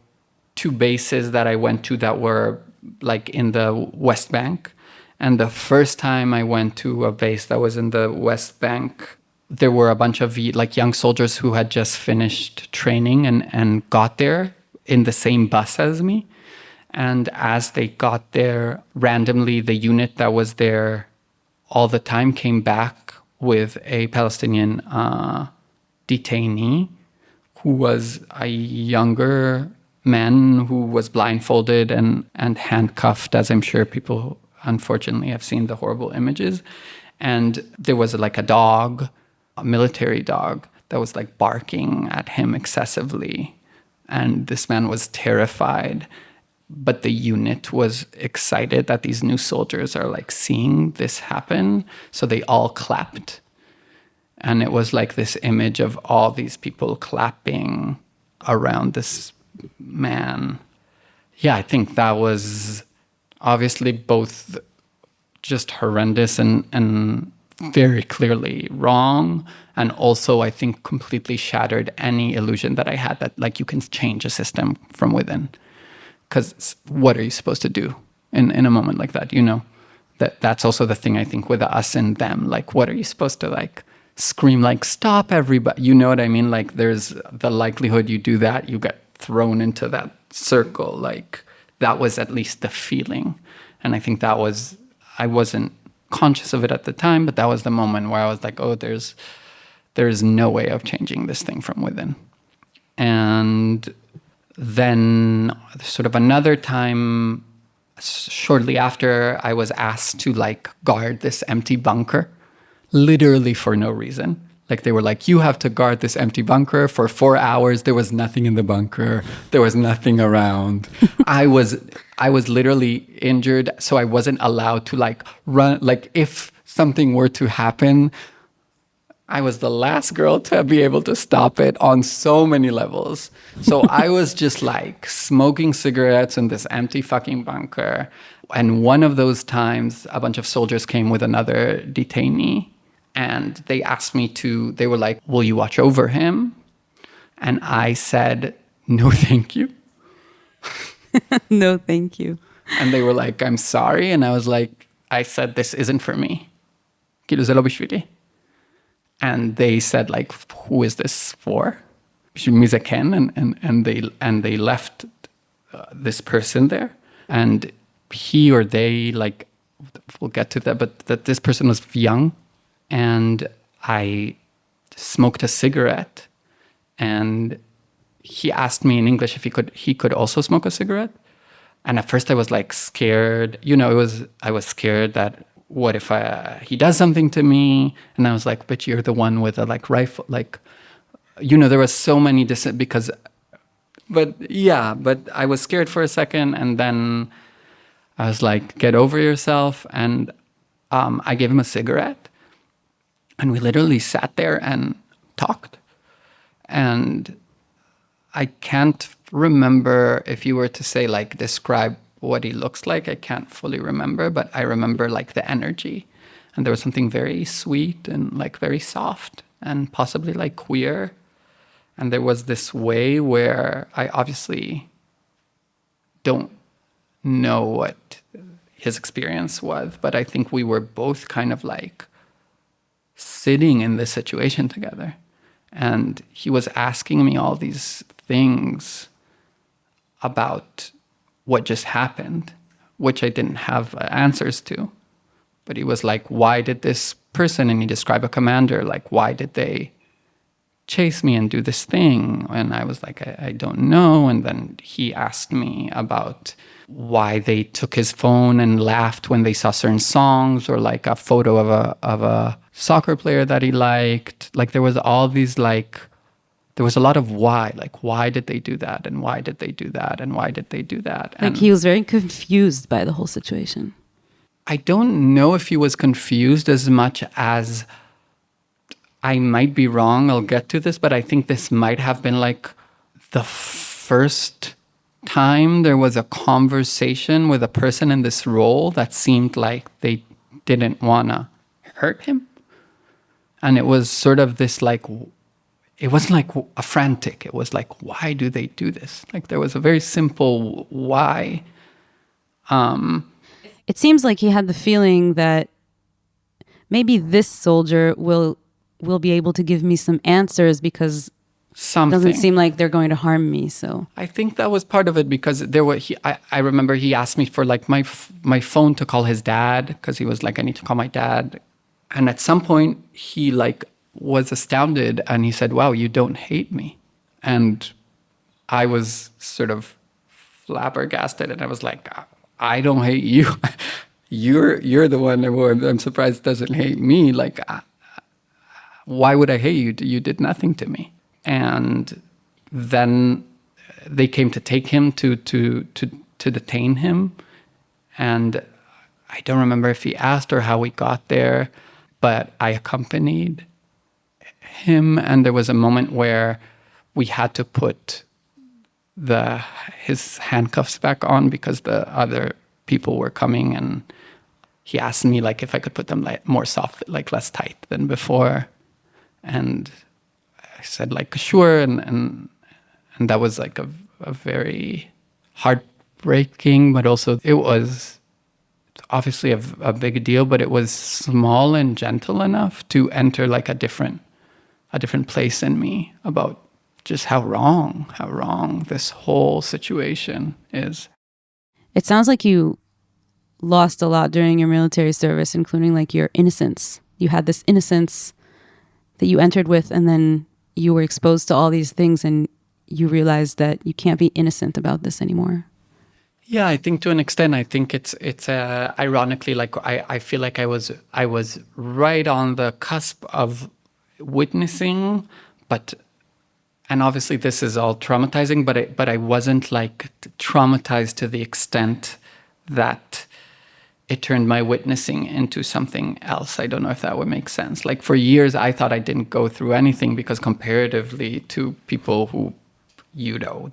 Speaker 2: 2 bases that I went to that were like in the West Bank. And the first time I went to a base that was in the West Bank, there were a bunch of like young soldiers who had just finished training and got there in the same bus as me. And as they got there, randomly, the unit that was there all the time came back with a Palestinian detainee who was a younger man who was blindfolded and handcuffed, as I'm sure people unfortunately have seen the horrible images. And there was like a dog, a military dog, that was like barking at him excessively. And this man was terrified. But the unit was excited that these new soldiers are like seeing this happen. So they all clapped. And it was like this image of all these people clapping around this man. Yeah, I think that was obviously both just horrendous and very clearly wrong. And also, I think, completely shattered any illusion that I had that like you can change a system from within. Because what are you supposed to do in a moment like that? You know, that's also the thing I think with us and them. Like, what are you supposed to like scream like, stop everybody? You know what I mean? Like there's the likelihood you do that, you get thrown into that circle. Like that was at least the feeling. And I think that was, I wasn't conscious of it at the time, but that was the moment where I was like, oh, there is no way of changing this thing from within. And then sort of another time, shortly after, I was asked to like guard this empty bunker, literally for no reason. Like they were like, you have to guard this empty bunker for 4 hours. There was nothing in the bunker. There was nothing around. I was literally injured, so I wasn't allowed to like run. Like if something were to happen, I was the last girl to be able to stop it on so many levels. So I was just like smoking cigarettes in this empty fucking bunker. And one of those times, a bunch of soldiers came with another detainee. And they asked me they were like, will you watch over him? And I said, no, thank you.
Speaker 1: No, thank you.
Speaker 2: And they were like, I'm sorry. And I said, this isn't for me. And they said, like, who is this for? And they left this person there. And he or they, like, we'll get to that, but that this person was young. And I smoked a cigarette. And he asked me in English if he could also smoke a cigarette. And at first I was like scared. I was scared that what if he does something to me? And I was like, but you're the one with a like rifle, like, there was so many but I was scared for a second. And then I was like, get over yourself. And I gave him a cigarette and we literally sat there and talked. And I can't remember if you were to say, like, describe what he looks like. I can't fully remember, but I remember like the energy. And there was something very sweet and like very soft and possibly like queer. And there was this way where I obviously don't know what his experience was, but I think we were both kind of like sitting in this situation together. And he was asking me all these things about what just happened, which I didn't have answers to. But he was like, why did this person, and he described a commander, like, why did they chase me and do this thing? And I was like, I don't know. And then he asked me about why they took his phone and laughed when they saw certain songs, or like a photo of a soccer player that he liked. Like there was all these there was a lot of why, like why did they do that, and why did they do that, and why did they do that?
Speaker 1: Like he was very confused by the whole situation.
Speaker 2: I don't know if he was confused as much as, I might be wrong, I'll get to this, but I think this might have been like the first time there was a conversation with a person in this role that seemed like they didn't want to hurt him. And it was sort of this like, it wasn't like a frantic. It was like, why do they do this? Like there was a very simple why.
Speaker 1: It seems like he had the feeling that maybe this soldier will be able to give me some answers because it doesn't seem like they're going to harm me. So
Speaker 2: I think that was part of it, because I remember he asked me for like my phone to call his dad, because he was like, I need to call my dad. And at some point he like was astounded and he said, wow, you don't hate me. And I was sort of flabbergasted, and I was like, I don't hate you. You're the one who I'm surprised doesn't hate me. Like, why would I hate you? You did nothing to me. And then they came to take him to detain him. And I don't remember if he asked or how we got there, but I accompanied him. And there was a moment where we had to put his handcuffs back on because the other people were coming, and he asked me like if I could put them like more soft, like less tight than before. And I said like, sure. And that was like a very heartbreaking, but also it was obviously a big deal, but it was small and gentle enough to enter like a different place in me about just how wrong this whole situation is.
Speaker 1: It sounds like you lost a lot during your military service, including like your innocence. You had this innocence that you entered with, and then you were exposed to all these things and you realized that you can't be innocent about this anymore.
Speaker 2: Yeah, I think to an extent, I think it's ironically, like I feel like I was right on the cusp of witnessing, and obviously this is all traumatizing, but I wasn't like traumatized to the extent that it turned my witnessing into something else. I don't know if that would make sense. Like for years, I thought I didn't go through anything because comparatively to people who,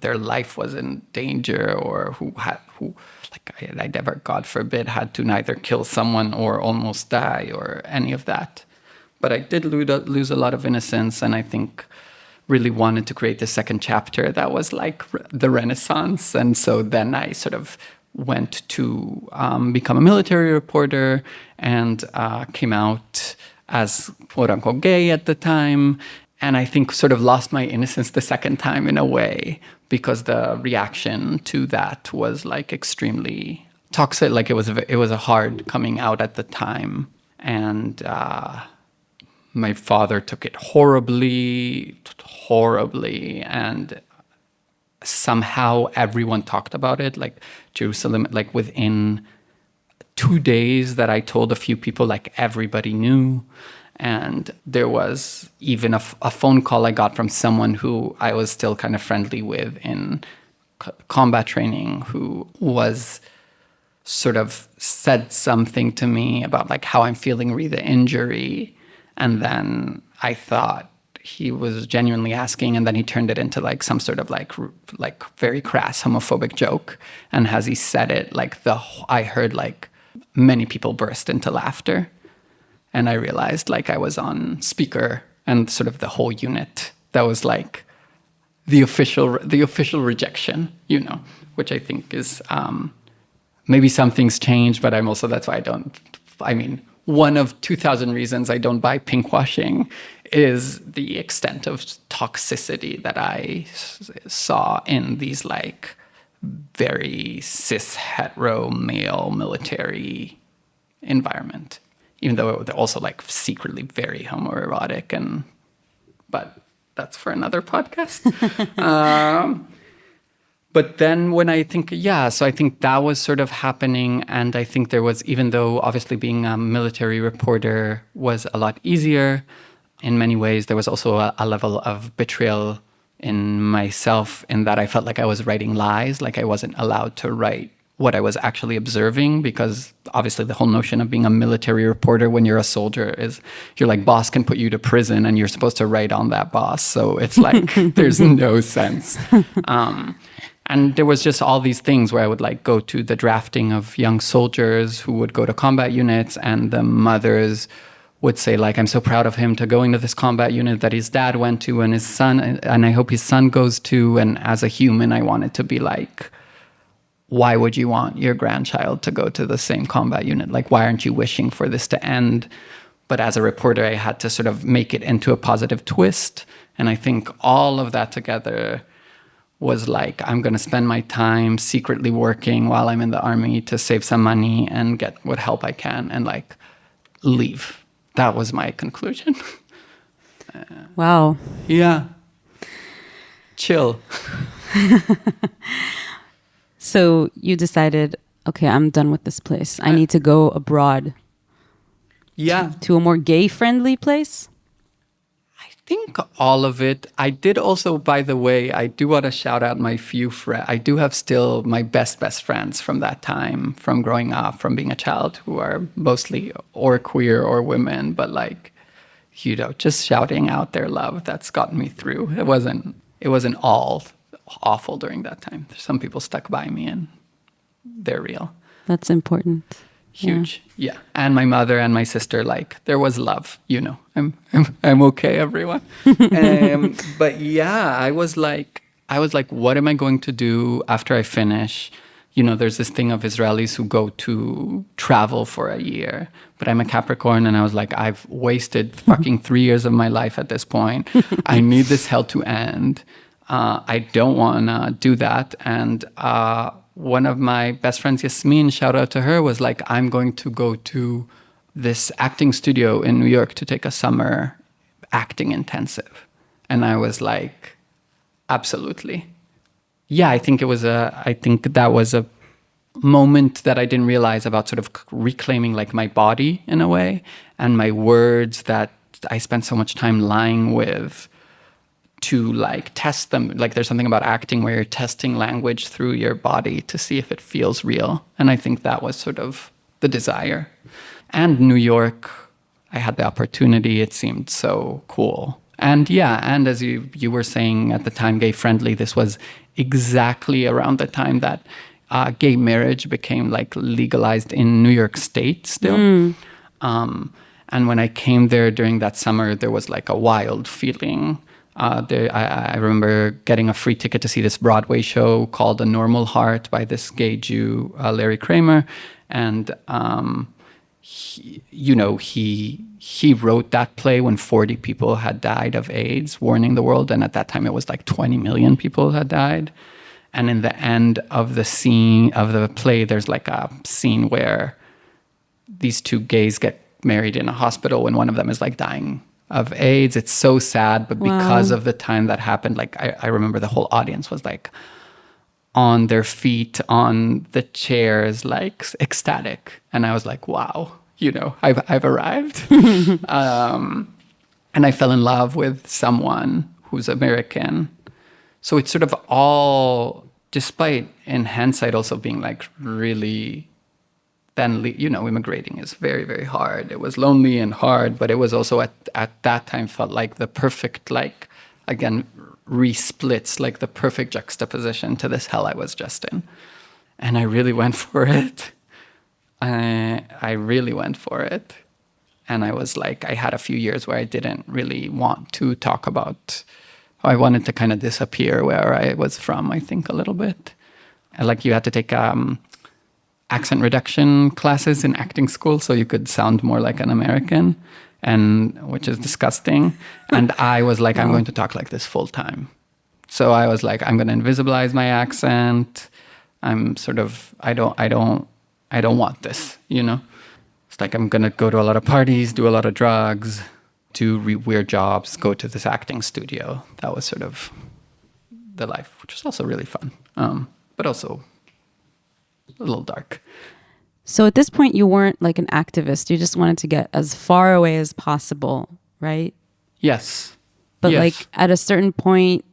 Speaker 2: their life was in danger, or I never, God forbid, had to neither kill someone or almost die or any of that. But I did lose a lot of innocence, and I think really wanted to create the second chapter that was like the Renaissance. And so then I sort of went to become a military reporter and came out as quote-unquote gay at the time. And I think sort of lost my innocence the second time in a way, because the reaction to that was like extremely toxic. Like it was a hard coming out at the time. And my father took it horribly, and somehow everyone talked about it. Like Jerusalem, like within 2 days that I told a few people, like everybody knew. And there was even a phone call I got from someone who I was still kind of friendly with in combat training, who was sort of said something to me about like how I'm feeling re the injury. And then I thought he was genuinely asking, and then he turned it into like some sort of like very crass homophobic joke. And as he said it, like I heard like many people burst into laughter. And I realized like I was on speaker, and sort of the whole unit, that was like the official rejection, which I think is maybe some things changed, but I'm also, that's why one of 2,000 reasons I don't buy pinkwashing is the extent of toxicity that I saw in these like very cis hetero male military environment, even though they're also like secretly very homoerotic, but that's for another podcast. But then when I think, so I think that was sort of happening. And I think there was, even though obviously being a military reporter was a lot easier, in many ways, there was also a level of betrayal in myself, in that I felt like I was writing lies, like I wasn't allowed to write what I was actually observing, because obviously the whole notion of being a military reporter when you're a soldier is you're like, boss can put you to prison and you're supposed to write on that boss. So it's like, there's no sense. And there was just all these things where I would like go to the drafting of young soldiers who would go to combat units, and the mothers would say like, I'm so proud of him to going to this combat unit that his dad went to, and his son, and I hope his son goes to. And as a human, I wanted to be like, why would you want your grandchild to go to the same combat unit? Like, why aren't you wishing for this to end? But as a reporter, I had to sort of make it into a positive twist. And I think all of that together was like, I'm going to spend my time secretly working while I'm in the army to save some money and get what help I can, and like leave. That was my conclusion.
Speaker 1: Wow.
Speaker 2: Yeah. Chill.
Speaker 1: So you decided, okay, I'm done with this place. I need to go abroad.
Speaker 2: Yeah.
Speaker 1: To a more gay-friendly place?
Speaker 2: I think all of it. I did also, by the way, I do want to shout out my few friends. I do have still my best friends from that time, from growing up, from being a child, who are mostly or queer or women, but like, just shouting out their love. That's gotten me through. It wasn't all awful during that time. Some people stuck by me, and they're real.
Speaker 1: That's important.
Speaker 2: Huge. Yeah. And my mother and my sister, like, there was love, I'm okay, everyone. But yeah, I was like, what am I going to do after I finish? There's this thing of Israelis who go to travel for a year, but I'm a Capricorn, and I was like, I've wasted fucking 3 years of my life at this point. I need this hell to end. I don't want to do that. And one of my best friends, Yasmin, shout out to her, was like, I'm going to go to this acting studio in New York to take a summer acting intensive. And I was like, absolutely. Yeah, I think that was a moment that I didn't realize about, sort of reclaiming like my body in a way, and my words that I spent so much time lying with, to like test them. Like, there's something about acting where you're testing language through your body to see if it feels real. And I think that was sort of the desire. And New York, I had the opportunity. It seemed so cool. And and as you were saying at the time, gay friendly, this was exactly around the time that gay marriage became like legalized in New York State still. And when I came there during that summer, there was like a wild feeling. I remember getting a free ticket to see this Broadway show called A Normal Heart by this gay Jew, Larry Kramer. And, he wrote that play when 40 people had died of AIDS, warning the world. And at that time, it was like 20 million people had died. And in the end of the scene of the play, there's like a scene where these two gays get married in a hospital when one of them is like dying of AIDS. It's so sad, but because of the time that happened, like I remember the whole audience was like on their feet, on the chairs, like ecstatic. And I was like, wow, I've arrived. And I fell in love with someone who's American. So it's sort of all, despite in hindsight also being like really, then, immigrating is very, very hard. It was lonely and hard, but it was also at that time felt like the perfect, like, again, resplits, like the perfect juxtaposition to this hell I was just in. And I really went for it. I really went for it. And I was like, I had a few years where I didn't really want to talk about, I wanted to kind of disappear where I was from, I think, a little bit. Like you had to take accent reduction classes in acting school so you could sound more like an American, and which is disgusting. And I was like, I'm going to talk like this full time. So I was like, I'm going to invisibilize my accent. I'm sort of, I don't want this, It's like I'm going to go to a lot of parties, do a lot of drugs, do weird jobs, go to this acting studio. That was sort of the life, which was also really fun, but also a little dark.
Speaker 1: So at this point, you weren't like an activist. You just wanted to get as far away as possible, right?
Speaker 2: Yes.
Speaker 1: But
Speaker 2: yes.
Speaker 1: like at a certain point,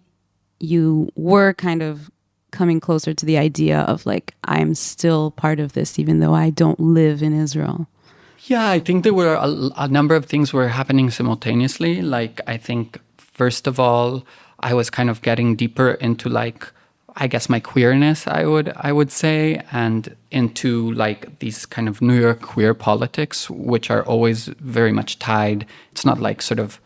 Speaker 1: you were kind of coming closer to the idea of like, I'm still part of this, even though I don't live in Israel.
Speaker 2: Yeah, I think there were a number of things were happening simultaneously. Like, I think, first of all, I was kind of getting deeper into like, I guess my queerness, I would say, and into like these kind of New York queer politics, which are always very much tied. It's not like sort of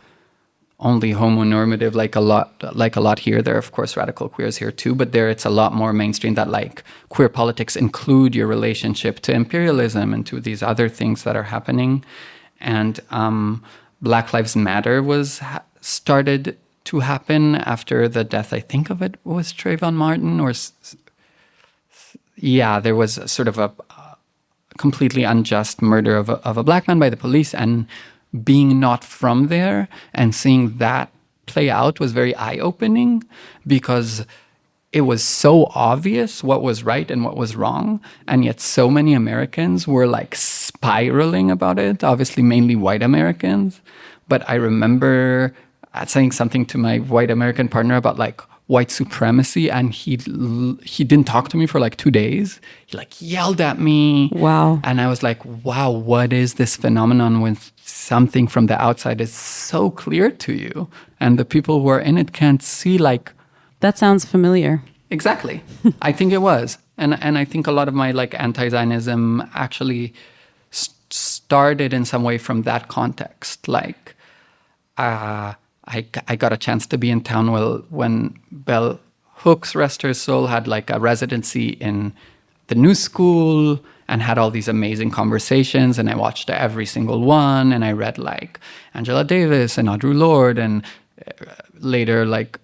Speaker 2: only homonormative, like a lot here. There are, of course, radical queers here too, but there it's a lot more mainstream that like queer politics include your relationship to imperialism and to these other things that are happening. And Black Lives Matter was started to happen after the death, I think of it was Trayvon Martin, or there was sort of a completely unjust murder of a black man by the police, and being not from there and seeing that play out was very eye-opening, because it was so obvious what was right and what was wrong, and yet so many Americans were like spiraling about it, obviously mainly white Americans. But I remember saying something to my white American partner about like white supremacy, and he didn't talk to me for like 2 days. He like yelled at me.
Speaker 1: Wow.
Speaker 2: And I was like, wow, what is this phenomenon when something from the outside is so clear to you and the people who are in it can't see? Like,
Speaker 1: that sounds familiar.
Speaker 2: Exactly. I think it was. And I think a lot of my like anti-Zionism actually started in some way from that context. Like, I got a chance to be in town when Bell Hooks, rest her soul, had like a residency in the New School and had all these amazing conversations. And I watched every single one. And I read like Angela Davis and Audre Lorde, and later like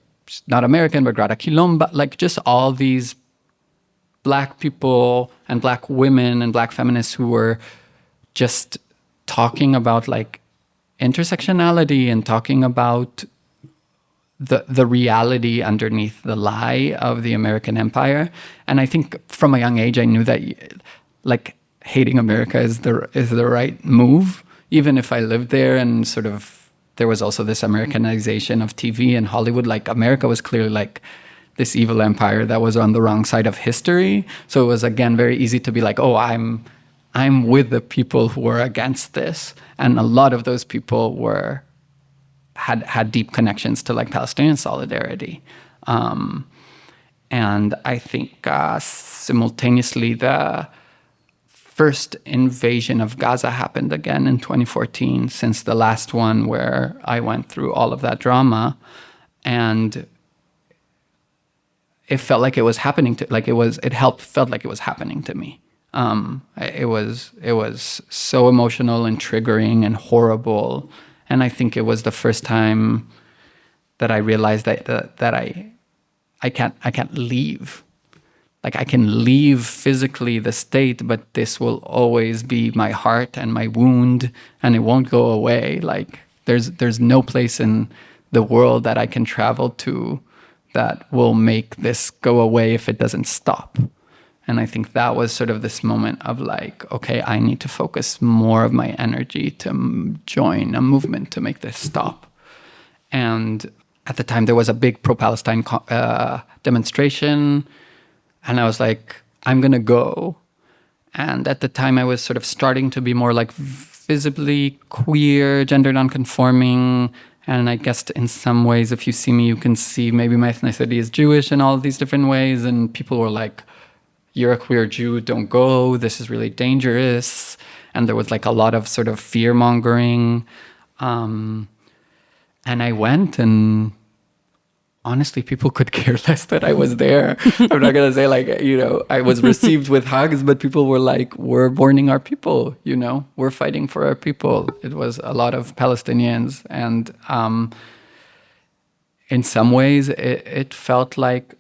Speaker 2: not American, but Greta Quilomba, like just all these Black people and Black women and Black feminists who were just talking about like intersectionality and talking about the reality underneath the lie of the American empire. And I think from a young age, I knew that like hating America is the right move, even if I lived there. And sort of there was also this Americanization of TV and Hollywood. Like America was clearly like this evil empire that was on the wrong side of history. So it was, again, very easy to be like, oh, I'm I'm with the people who are against this. And a lot of those people had deep connections to like Palestinian solidarity. And I think simultaneously the first invasion of Gaza happened again in 2014, since the last one where I went through all of that drama. And it felt like it was happening felt like it was happening to me. It was so emotional and triggering and horrible. And I think it was the first time that I realized that I can't leave. Like, I can leave physically the state, but this will always be my heart and my wound, and it won't go away. Like, there's no place in the world that I can travel to that will make this go away if it doesn't stop. And I think that was sort of this moment of like, okay, I need to focus more of my energy to join a movement to make this stop. And at the time, there was a big pro-Palestine demonstration, and I was like, I'm going to go. And at the time, I was sort of starting to be more like visibly queer, gender nonconforming. And I guess in some ways, if you see me, you can see maybe my ethnicity is Jewish in all of these different ways. And people were like, you're a queer Jew, don't go. This is really dangerous. And there was like a lot of sort of fear mongering. And I went, and honestly, people could care less that I was there. I'm not going to say like, I was received with hugs, but people were like, we're mourning our people, we're fighting for our people. It was a lot of Palestinians. And in some ways, it felt like,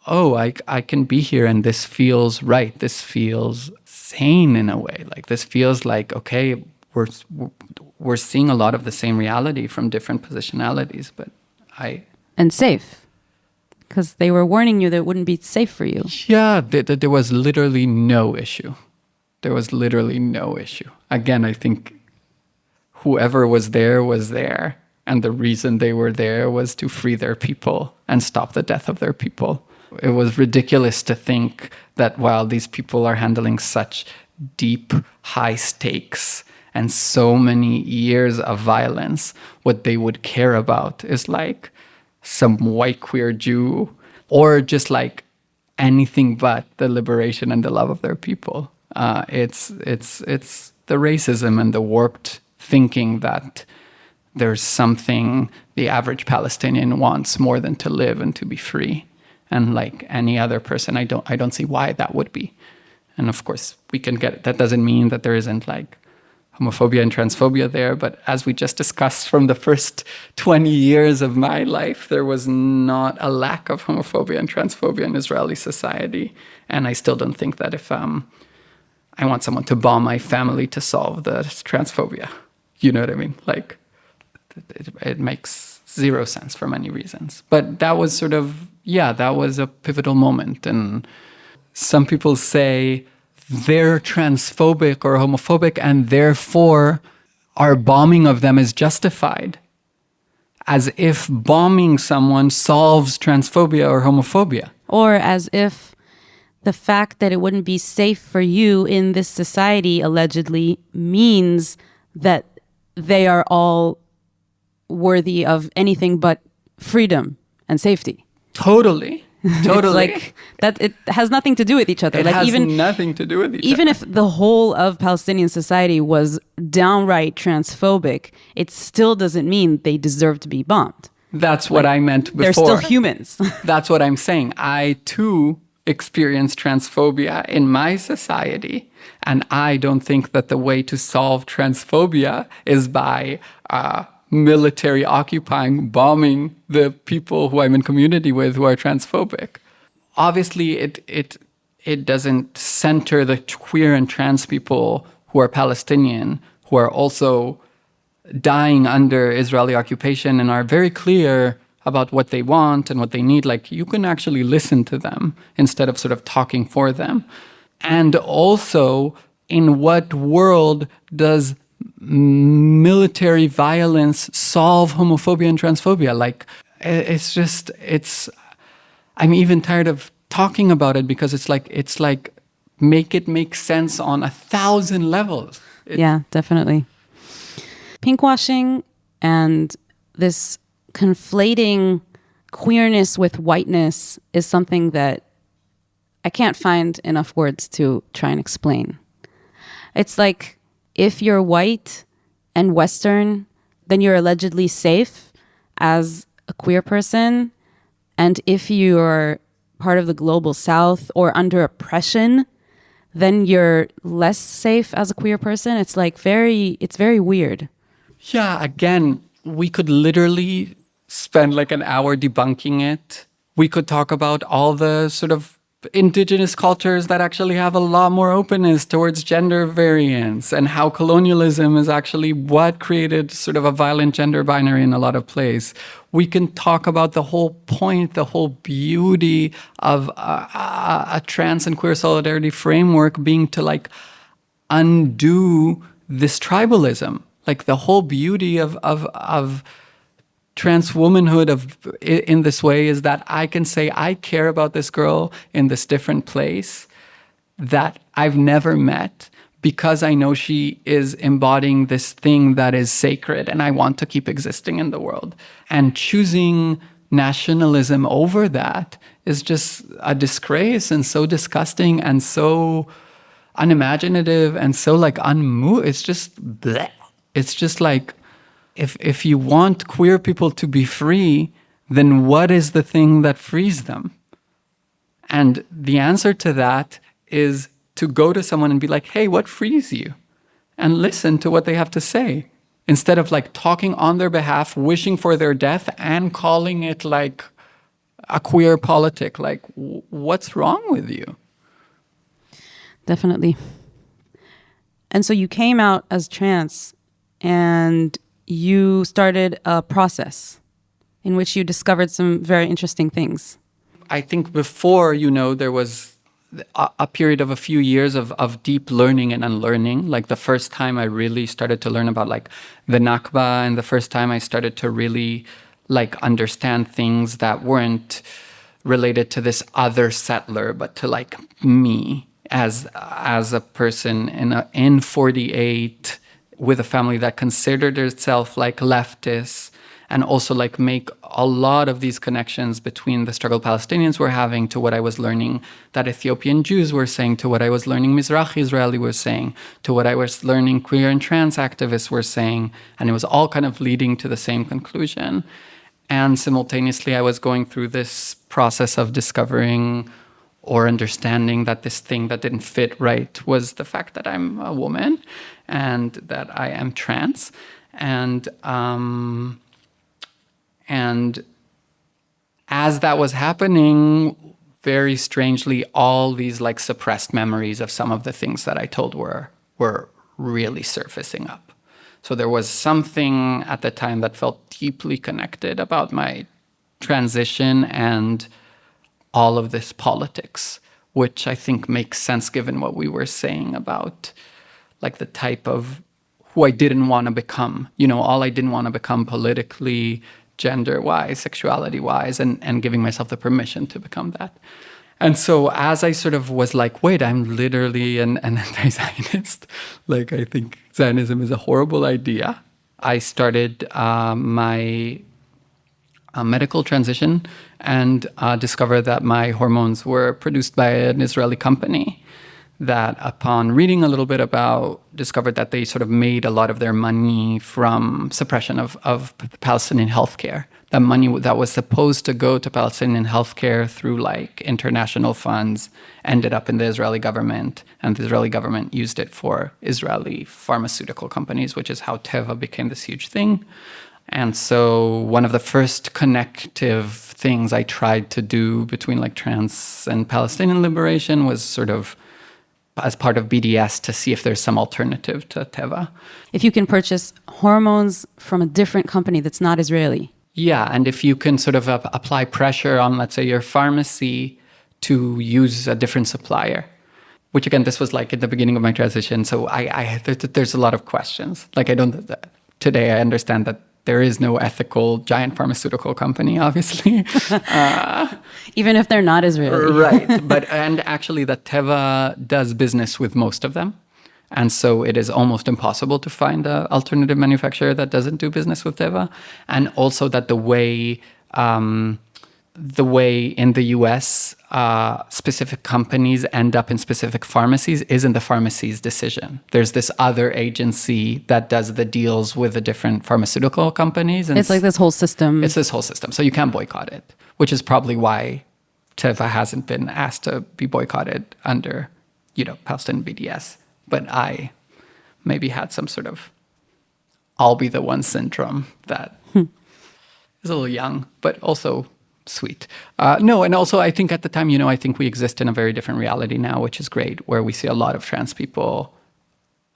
Speaker 2: oh, I can be here, and this feels right. This feels sane in a way. Like, this feels like, okay, we're seeing a lot of the same reality from different positionalities, but
Speaker 1: And safe, because they were warning you that it wouldn't be safe for you.
Speaker 2: Yeah, there was literally no issue. There was literally no issue. Again, I think whoever was there, and the reason they were there was to free their people and stop the death of their people. It was ridiculous to think that while these people are handling such deep, high stakes and so many years of violence, what they would care about is like some white queer Jew, or just like anything but the liberation and the love of their people. It's the racism and the warped thinking that there's something the average Palestinian wants more than to live and to be free. And like any other person, I don't see why that would be. And of course, we can get it. That doesn't mean that there isn't like homophobia and transphobia there. But as we just discussed, from the first 20 years of my life, there was not a lack of homophobia and transphobia in Israeli society. And I still don't think that if I want someone to bomb my family to solve the transphobia, you know what I mean? Like, it makes zero sense for many reasons. But that was sort of, that was a pivotal moment. And some people say they're transphobic or homophobic, and therefore our bombing of them is justified, as if bombing someone solves transphobia or homophobia.
Speaker 1: Or as if the fact that it wouldn't be safe for you in this society, allegedly, means that they are all worthy of anything but freedom and safety.
Speaker 2: Totally.
Speaker 1: It's like that. It has nothing to do with each other.
Speaker 2: It has nothing to do with each other.
Speaker 1: Even if the whole of Palestinian society was downright transphobic, it still doesn't mean they deserve to be bombed.
Speaker 2: That's what I meant before.
Speaker 1: They're still humans.
Speaker 2: That's what I'm saying. I too experience transphobia in my society, and I don't think that the way to solve transphobia is by military occupying, bombing the people who I'm in community with who are transphobic. Obviously, it doesn't center the queer and trans people who are Palestinian, who are also dying under Israeli occupation and are very clear about what they want and what they need. Like, you can actually listen to them instead of sort of talking for them. And also, in what world does military violence solve homophobia and transphobia? Like, I'm even tired of talking about it, because it's like make it make sense on 1,000 levels.
Speaker 1: Yeah, definitely. Pinkwashing and this conflating queerness with whiteness is something that I can't find enough words to try and explain. It's like if you're white and Western, then you're allegedly safe as a queer person. And if you're part of the global South or under oppression, then you're less safe as a queer person. It's very weird.
Speaker 2: Yeah, again, we could literally spend like an hour debunking it. We could talk about all the sort of indigenous cultures that actually have a lot more openness towards gender variance and how colonialism is actually what created sort of a violent gender binary in a lot of places. We can talk about the whole point, the whole beauty of a trans and queer solidarity framework being to like undo this tribalism. Like the whole beauty of trans womanhood in this way is that I can say I care about this girl in this different place that I've never met because I know she is embodying this thing that is sacred and I want to keep existing in the world. And choosing nationalism over that is just a disgrace and so disgusting and so unimaginative and so like unmoved. It's just bleh. It's just like, if you want queer people to be free, then what is the thing that frees them? And the answer to that is to go to someone and be like, hey, what frees you? And listen to what they have to say. Instead of like talking on their behalf, wishing for their death and calling it like a queer politic. Like, what's wrong with you?
Speaker 1: Definitely. And so you came out as trans and you started a process in which you discovered some very interesting things.
Speaker 2: I think before, there was a period of a few years of deep learning and unlearning. Like the first time I really started to learn about like the Nakba, and the first time I started to really like understand things that weren't related to this other settler, but to like me as a person in 48 with a family that considered itself like leftist, and also like make a lot of these connections between the struggle Palestinians were having to what I was learning that Ethiopian Jews were saying, to what I was learning Mizrahi Israeli were saying, to what I was learning queer and trans activists were saying. And it was all kind of leading to the same conclusion. And simultaneously, I was going through this process of discovering or understanding that this thing that didn't fit right was the fact that I'm a woman and that I am trans. And as that was happening, very strangely, all these like suppressed memories of some of the things that I told were really surfacing up. So there was something at the time that felt deeply connected about my transition and all of this politics, which I think makes sense given what we were saying about like the type of who I didn't want to become, all I didn't want to become politically, gender-wise, sexuality-wise, and giving myself the permission to become that. And so as I sort of was like, wait, I'm literally an anti-Zionist, like I think Zionism is a horrible idea, I started my medical transition and discovered that my hormones were produced by an Israeli company that, upon reading a little bit about, discovered that they sort of made a lot of their money from suppression of Palestinian healthcare. That money that was supposed to go to Palestinian healthcare through like international funds ended up in the Israeli government, and the Israeli government used it for Israeli pharmaceutical companies, which is how Teva became this huge thing. And so one of the first connective things I tried to do between like trans and Palestinian liberation was sort of as part of BDS to see if there's some alternative to Teva.
Speaker 1: If you can purchase hormones from a different company that's not Israeli.
Speaker 2: Yeah, and if you can sort of apply pressure on, let's say, your pharmacy to use a different supplier, which again, this was like at the beginning of my transition. So there's a lot of questions. Like today I understand that there is no ethical giant pharmaceutical company, obviously.
Speaker 1: Even if they're not Israeli.
Speaker 2: Right. And actually that Teva does business with most of them. And so it is almost impossible to find an alternative manufacturer that doesn't do business with Teva. And also that the way in the US specific companies end up in specific pharmacies isn't the pharmacy's decision. There's this other agency that does the deals with the different pharmaceutical companies. And
Speaker 1: it's like this whole system.
Speaker 2: It's this whole system. So you can't boycott it, which is probably why Teva hasn't been asked to be boycotted under, Palestinian BDS. But I maybe had some sort of I'll be the one syndrome that is a little young, but also sweet. No, and also I think at the time, I think we exist in a very different reality now, which is great, where we see a lot of trans people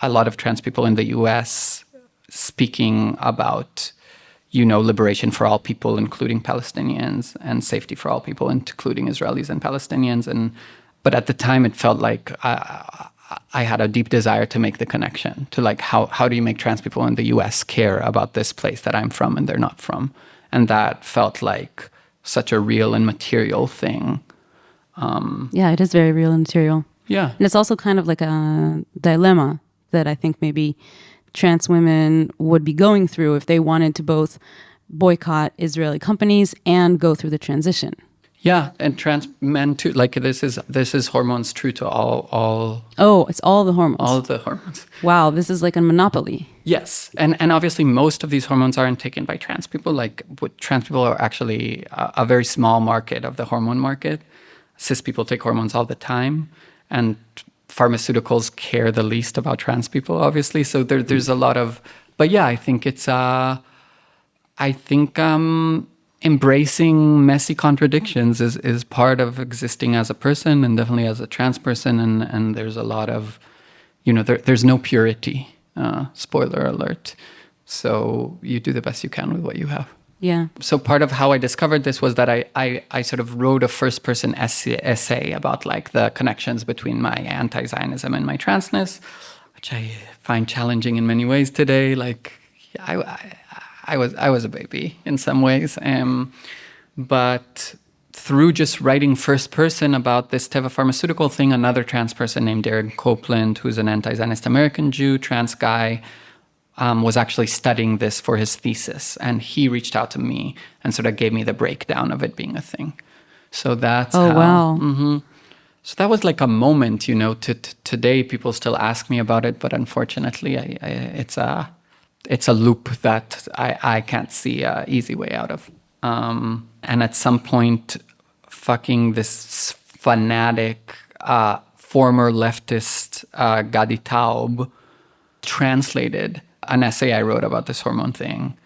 Speaker 2: in the US speaking about, liberation for all people, including Palestinians, and safety for all people, including Israelis and Palestinians. But at the time, it felt like I had a deep desire to make the connection to like, how do you make trans people in the US care about this place that I'm from and they're not from? And that felt like such a real and material thing.
Speaker 1: Yeah, it is very real and material.
Speaker 2: Yeah.
Speaker 1: And it's also kind of like a dilemma that I think maybe trans women would be going through if they wanted to both boycott Israeli companies and go through the transition.
Speaker 2: Yeah, and trans men too. Like this is hormones true to all.
Speaker 1: Oh, it's all the hormones.
Speaker 2: All of the hormones.
Speaker 1: Wow, this is like a monopoly.
Speaker 2: Yes, and obviously most of these hormones aren't taken by trans people. Like trans people are actually a very small market of the hormone market. Cis people take hormones all the time, and pharmaceuticals care the least about trans people, obviously. So there's a lot of. But yeah, I think it's. Embracing messy contradictions is part of existing as a person, and definitely as a trans person. And there's a lot of, there's no purity. Spoiler alert. So you do the best you can with what you have.
Speaker 1: Yeah.
Speaker 2: So part of how I discovered this was that I sort of wrote a first-person essay about like the connections between my anti-Zionism and my transness, which I find challenging in many ways today. Like I was a baby in some ways, but through just writing first person about this Teva pharmaceutical thing, another trans person named Darren Copeland, who's an anti-Zionist American Jew, trans guy, was actually studying this for his thesis, and he reached out to me and sort of gave me the breakdown of it being a thing. So that's
Speaker 1: wow.
Speaker 2: Mm-hmm. So that was like a moment, today people still ask me about it, but unfortunately it's a loop that I can't see an easy way out of. And at some point, fucking this fanatic former leftist Gadi Taub translated an essay I wrote about this hormone thing,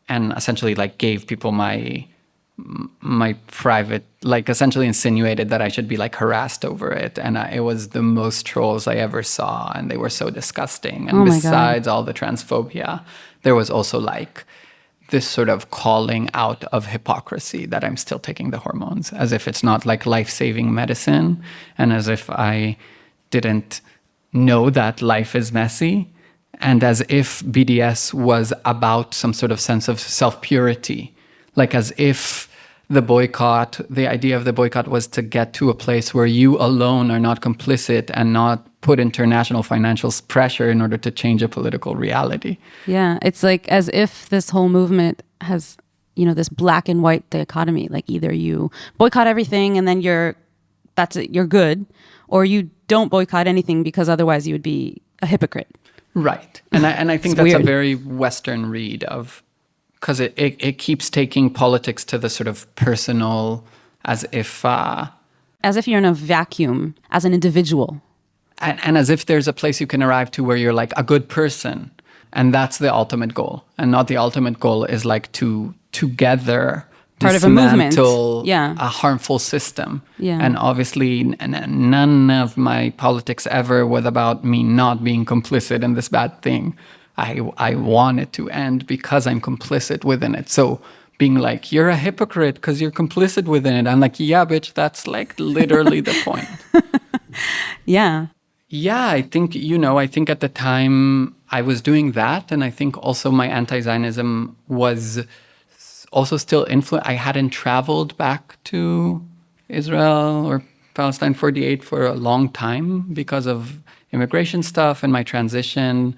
Speaker 2: and essentially like gave people my private, like essentially insinuated that I should be like harassed over it. And it was the most trolls I ever saw, and they were so disgusting. And besides all the transphobia, there was also like this sort of calling out of hypocrisy that I'm still taking the hormones, as if it's not like life-saving medicine, and as if I didn't know that life is messy, and as if BDS was about some sort of sense of self-purity. Like as if the idea of the boycott was to get to a place where you alone are not complicit and not put international financial pressure in order to change a political reality.
Speaker 1: Yeah, it's like as if this whole movement has, this black and white dichotomy. Like either you boycott everything and then you're good, or you don't boycott anything because otherwise you would be a hypocrite.
Speaker 2: Right. And I think that's
Speaker 1: weird.
Speaker 2: A very Western read of, because it keeps taking politics to the sort of personal, as if
Speaker 1: you're in a vacuum as an individual.
Speaker 2: And as if there's a place you can arrive to where you're like a good person. And that's the ultimate goal. And not the ultimate goal is like to together
Speaker 1: part
Speaker 2: dismantle
Speaker 1: of a movement.
Speaker 2: A harmful system.
Speaker 1: Yeah.
Speaker 2: And obviously none of my politics ever was about me not being complicit in this bad thing. I want it to end because I'm complicit within it. So being like, you're a hypocrite because you're complicit within it. I'm like, yeah, bitch, that's like literally the point.
Speaker 1: Yeah.
Speaker 2: Yeah, I think, I think at the time I was doing that. And I think also my anti-Zionism was also still influenced. I hadn't traveled back to Israel or Palestine 48 for a long time because of immigration stuff and my transition.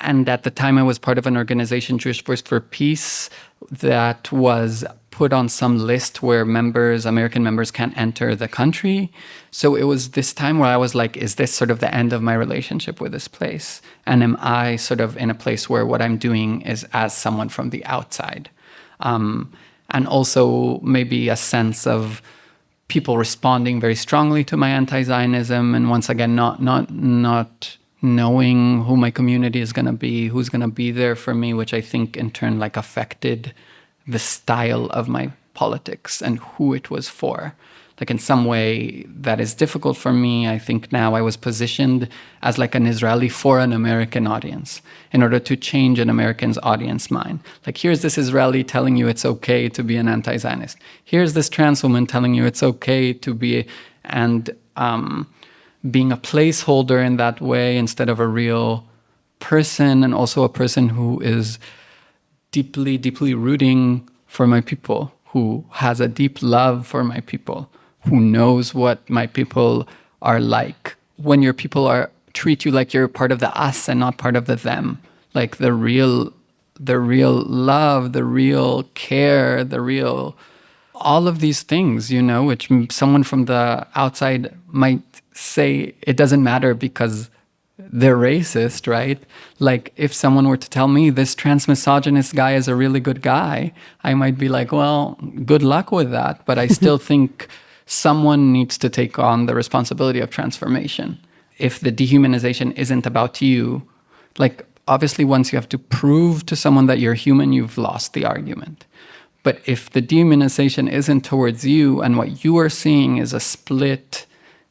Speaker 2: And at the time, I was part of an organization, Jewish Voice for Peace, that was put on some list where American members can't enter the country. So it was this time where I was like, is this sort of the end of my relationship with this place? And am I sort of in a place where what I'm doing is as someone from the outside? And also maybe a sense of people responding very strongly to my anti-Zionism, and once again, not knowing who my community is going to be, who's going to be there for me, which I think in turn like affected the style of my politics and who it was for. Like in some way that is difficult for me. I think now I was positioned as like an Israeli for an American audience in order to change an American's audience mind. Like here's this Israeli telling you it's okay to be an anti-Zionist. Here's this trans woman telling you it's okay to be, and being a placeholder in that way instead of a real person, and also a person who is deeply, deeply rooting for my people, who has a deep love for my people, who knows what my people are like. When your people treat you like you're part of the us and not part of the them, like the real love, the real care, all of these things, which someone from the outside might say it doesn't matter because they're racist, right? Like if someone were to tell me this trans misogynist guy is a really good guy, I might be like, well, good luck with that. But I still think someone needs to take on the responsibility of transformation. If the dehumanization isn't about you, like obviously once you have to prove to someone that you're human, you've lost the argument. But if the dehumanization isn't towards you and what you are seeing is a split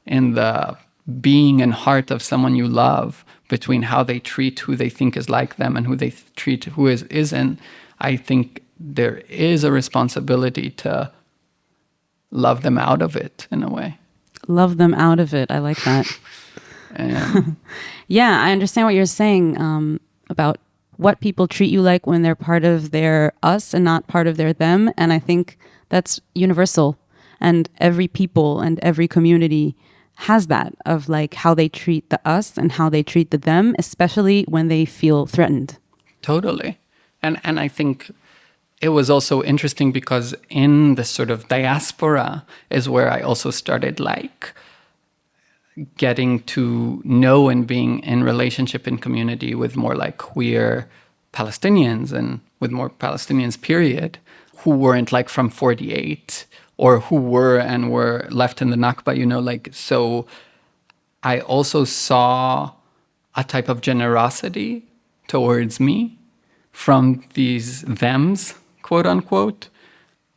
Speaker 2: in the being and heart of someone you love between how they treat who they think is like them and who they treat who isn't, I think there is a responsibility to love them out of it in a way.
Speaker 1: Love them out of it. I like that. Yeah, I understand what you're saying about what people treat you like when they're part of their us and not part of their them. And I think that's universal. And every people and every community has that of like how they treat the us and how they treat the them, especially when they feel threatened.
Speaker 2: Totally. And I think it was also interesting because in the sort of diaspora is where I also started like getting to know and being in relationship in community with more like queer Palestinians and with more Palestinians, period, who weren't like from 48 or who were left in the Nakba, like, so I also saw a type of generosity towards me from these thems, quote unquote.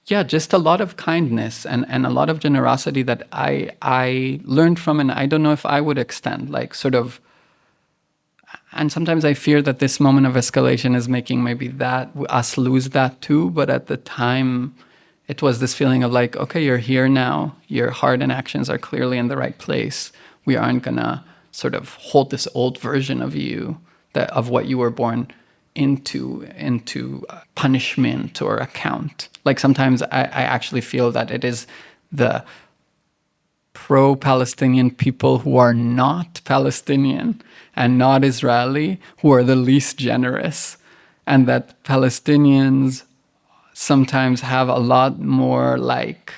Speaker 2: Yeah, just a lot of kindness and a lot of generosity that I learned from, and I don't know if I would extend, like sort of, and sometimes I fear that this moment of escalation is making maybe that us lose that too, but at the time, it was this feeling of like, okay, you're here now, your heart and actions are clearly in the right place. We aren't gonna sort of hold this old version of you, of what you were born into punishment or account. Like sometimes I actually feel that it is the pro-Palestinian people who are not Palestinian and not Israeli who are the least generous, and that Palestinians sometimes have a lot more like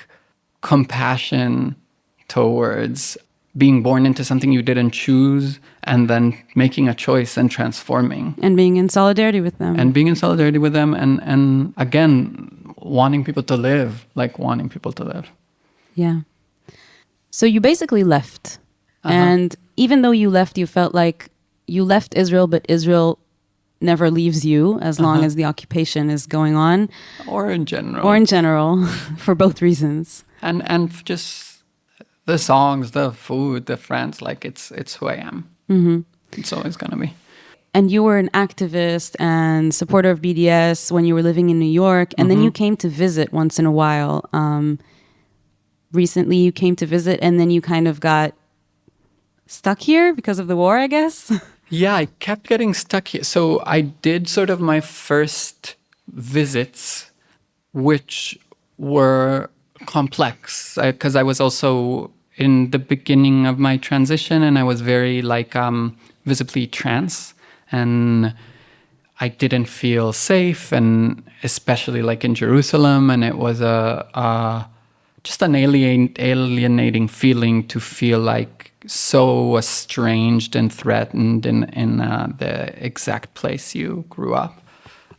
Speaker 2: compassion towards being born into something you didn't choose and then making a choice and transforming.
Speaker 1: And being in solidarity with them.
Speaker 2: And again, wanting people to live.
Speaker 1: Yeah. So you basically left. Uh-huh. And even though you left, you felt like you left Israel, but Israel never leaves you as long as the occupation is going on.
Speaker 2: Or in general,
Speaker 1: for both reasons.
Speaker 2: And just the songs, the food, the friends, like it's who I am.
Speaker 1: Mm-hmm.
Speaker 2: It's always going to be.
Speaker 1: And you were an activist and supporter of BDS when you were living in New York. And then you came to visit once in a while. Recently you came to visit and then you kind of got stuck here because of the war, I guess?
Speaker 2: Yeah, I kept getting stuck here. So I did sort of my first visits, which were complex because I was also in the beginning of my transition, and I was very visibly trans, and I didn't feel safe, and especially like in Jerusalem, and it was just an alienating feeling to feel like so estranged and threatened in the exact place you grew up,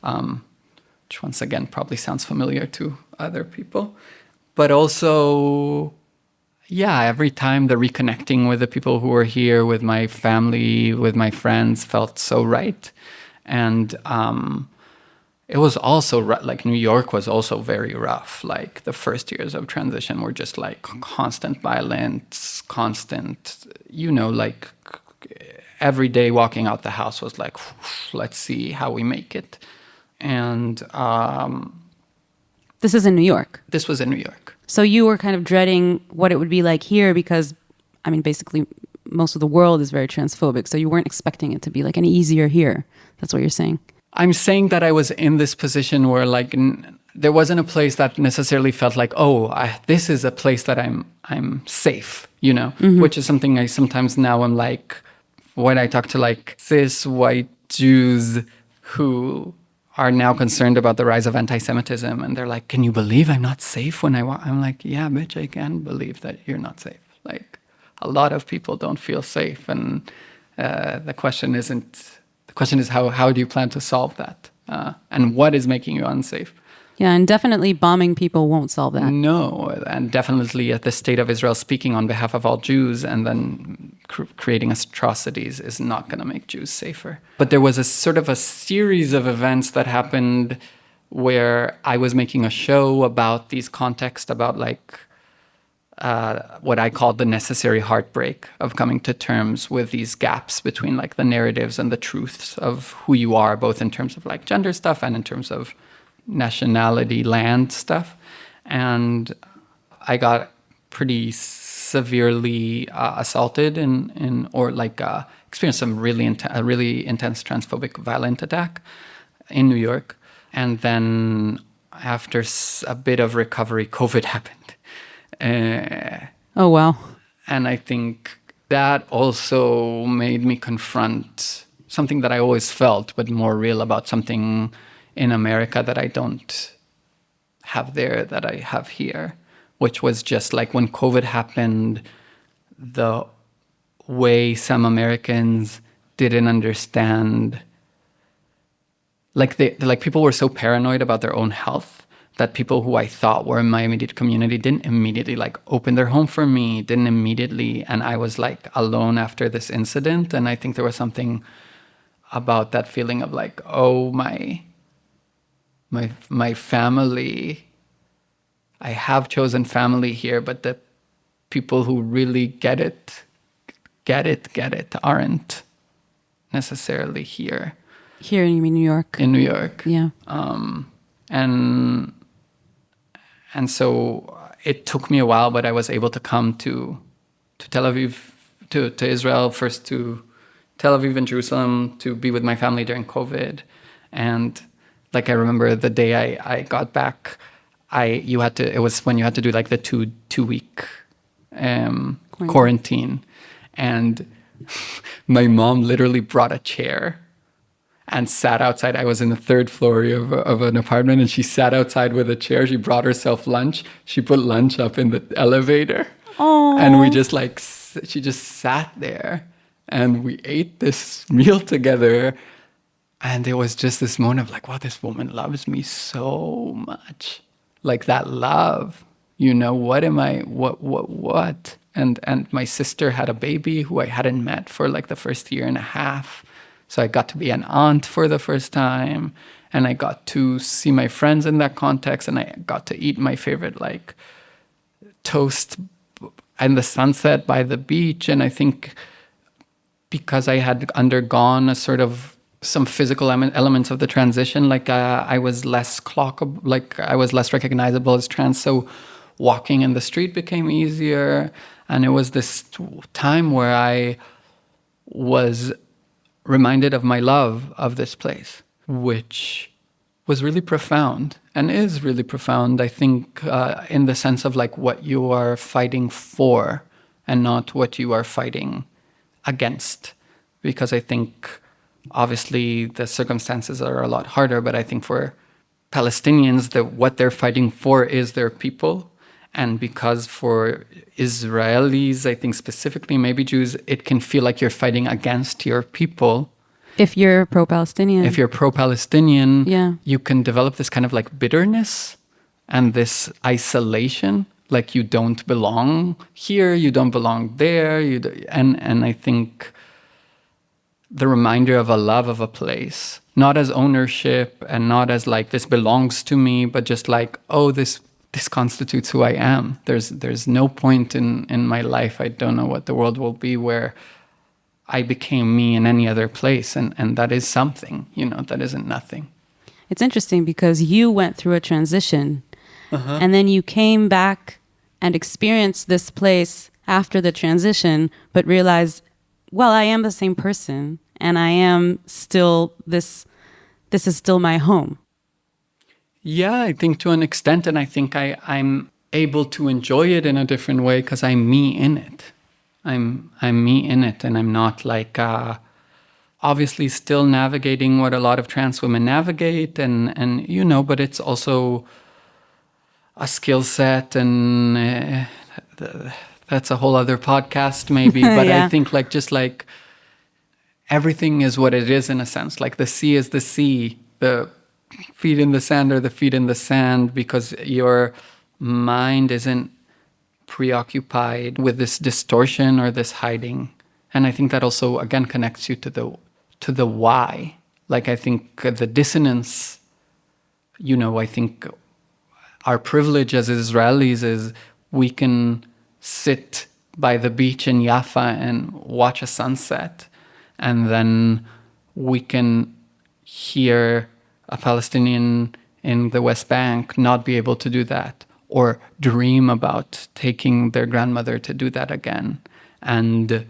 Speaker 2: which once again probably sounds familiar to other people. But also, yeah, every time the reconnecting with the people who were here, with my family, with my friends, felt so right. And it was also like New York was also very rough. Like the first years of transition were just like constant violence, constant, like every day walking out the house was like, let's see how we make it. And
Speaker 1: this is in New York.
Speaker 2: This was in New York.
Speaker 1: So you were kind of dreading what it would be like here because, I mean, basically most of the world is very transphobic. So you weren't expecting it to be like any easier here. That's what you're saying.
Speaker 2: I'm saying that I was in this position where like there wasn't a place that necessarily felt like, this is a place that I'm safe, which is something I sometimes now I'm like, when I talk to like cis white Jews who are now concerned about the rise of anti-Semitism, and they're like, can you believe I'm not safe when I walk? I'm like, yeah, bitch, I can believe that you're not safe. Like a lot of people don't feel safe, and the question is how do you plan to solve that? And what is making you unsafe?
Speaker 1: Yeah, and definitely bombing people won't solve that.
Speaker 2: No, and definitely the state of Israel speaking on behalf of all Jews and then creating atrocities is not going to make Jews safer. But there was a sort of a series of events that happened where I was making a show about these contexts, about like what I called the necessary heartbreak of coming to terms with these gaps between like the narratives and the truths of who you are, both in terms of like gender stuff and in terms of nationality, land stuff. And I got pretty severely assaulted experienced some really intense transphobic violent attack in New York. And then after a bit of recovery, COVID happened.
Speaker 1: Oh, wow.
Speaker 2: And I think that also made me confront something that I always felt, but more real, about something in America that I don't have there, that I have here, which was just like when COVID happened, the way some Americans didn't understand, like people were so paranoid about their own health that people who I thought were in my immediate community didn't immediately like open their home for me, and I was like alone after this incident. And I think there was something about that feeling of like, oh, my family, I have chosen family here, but the people who really get it, aren't necessarily here.
Speaker 1: Here, you mean New York?
Speaker 2: In New York.
Speaker 1: Yeah.
Speaker 2: And so it took me a while, but I was able to come to Tel Aviv, to Israel, first to Tel Aviv and Jerusalem to be with my family during COVID. And like I remember the day I got back, it was when you had to do like the two week quarantine. And my mom literally brought a chair and sat outside. I was in the third floor of an apartment, and she sat outside with a chair. She brought herself lunch. She put lunch up in the elevator.
Speaker 1: Aww.
Speaker 2: And we just she just sat there and we ate this meal together. And it was just this moment of like, wow, this woman loves me so much. Like that love, what am I, what? And my sister had a baby who I hadn't met for like the first year and a half. So I got to be an aunt for the first time, and I got to see my friends in that context, and I got to eat my favorite like toast in the sunset by the beach. And I think because I had undergone a sort of some physical elements of the transition, I was less recognizable as trans. So walking in the street became easier. And it was this time where I was reminded of my love of this place, which was really profound and is really profound, I think, in the sense of like what you are fighting for and not what you are fighting against. Because I think, obviously, the circumstances are a lot harder, but I think for Palestinians, what they're fighting for is their people. And because for Israelis, I think specifically, maybe Jews, it can feel like you're fighting against your people.
Speaker 1: If you're pro-Palestinian.
Speaker 2: If you're pro-Palestinian,
Speaker 1: yeah,
Speaker 2: you can develop this kind of like bitterness and this isolation, like you don't belong here, you don't belong there. And I think the reminder of a love of a place, not as ownership and not as like this belongs to me, but just like, oh, this constitutes who I am. There's no point in my life, I don't know what the world will be, where I became me in any other place. And that is something, that isn't nothing.
Speaker 1: It's interesting because you went through a transition and then you came back and experienced this place after the transition, but realized, well, I am the same person and I am still this is still my home.
Speaker 2: Yeah, I think to an extent, and I think I'm able to enjoy it in a different way because I'm me in it. I'm me in it, and I'm not like obviously still navigating what a lot of trans women navigate, and but it's also a skill set, and that's a whole other podcast maybe. But yeah. I think just like everything is what it is in a sense. Like the sea is the sea, the feet in the sand are the feet in the sand, because your mind isn't preoccupied with this distortion or this hiding. And I think that also again connects you to the why. Like I think the dissonance, I think our privilege as Israelis is we can sit by the beach in Jaffa and watch a sunset, and then we can hear a Palestinian in the West Bank not be able to do that, or dream about taking their grandmother to do that again. And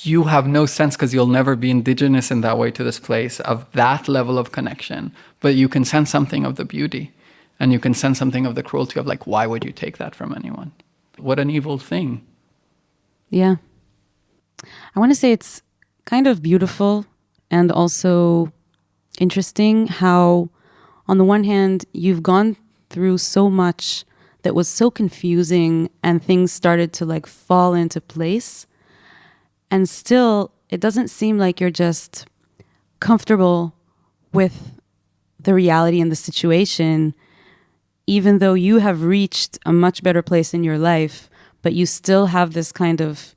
Speaker 2: you have no sense, because you'll never be indigenous in that way to this place, of that level of connection. But you can sense something of the beauty, and you can sense something of the cruelty of like, why would you take that from anyone? What an evil thing.
Speaker 1: Yeah. I want to say it's kind of beautiful and also interesting how, on the one hand, you've gone through so much that was so confusing and things started to like fall into place. And still, it doesn't seem like you're just comfortable with the reality and the situation, even though you have reached a much better place in your life, but you still have this kind of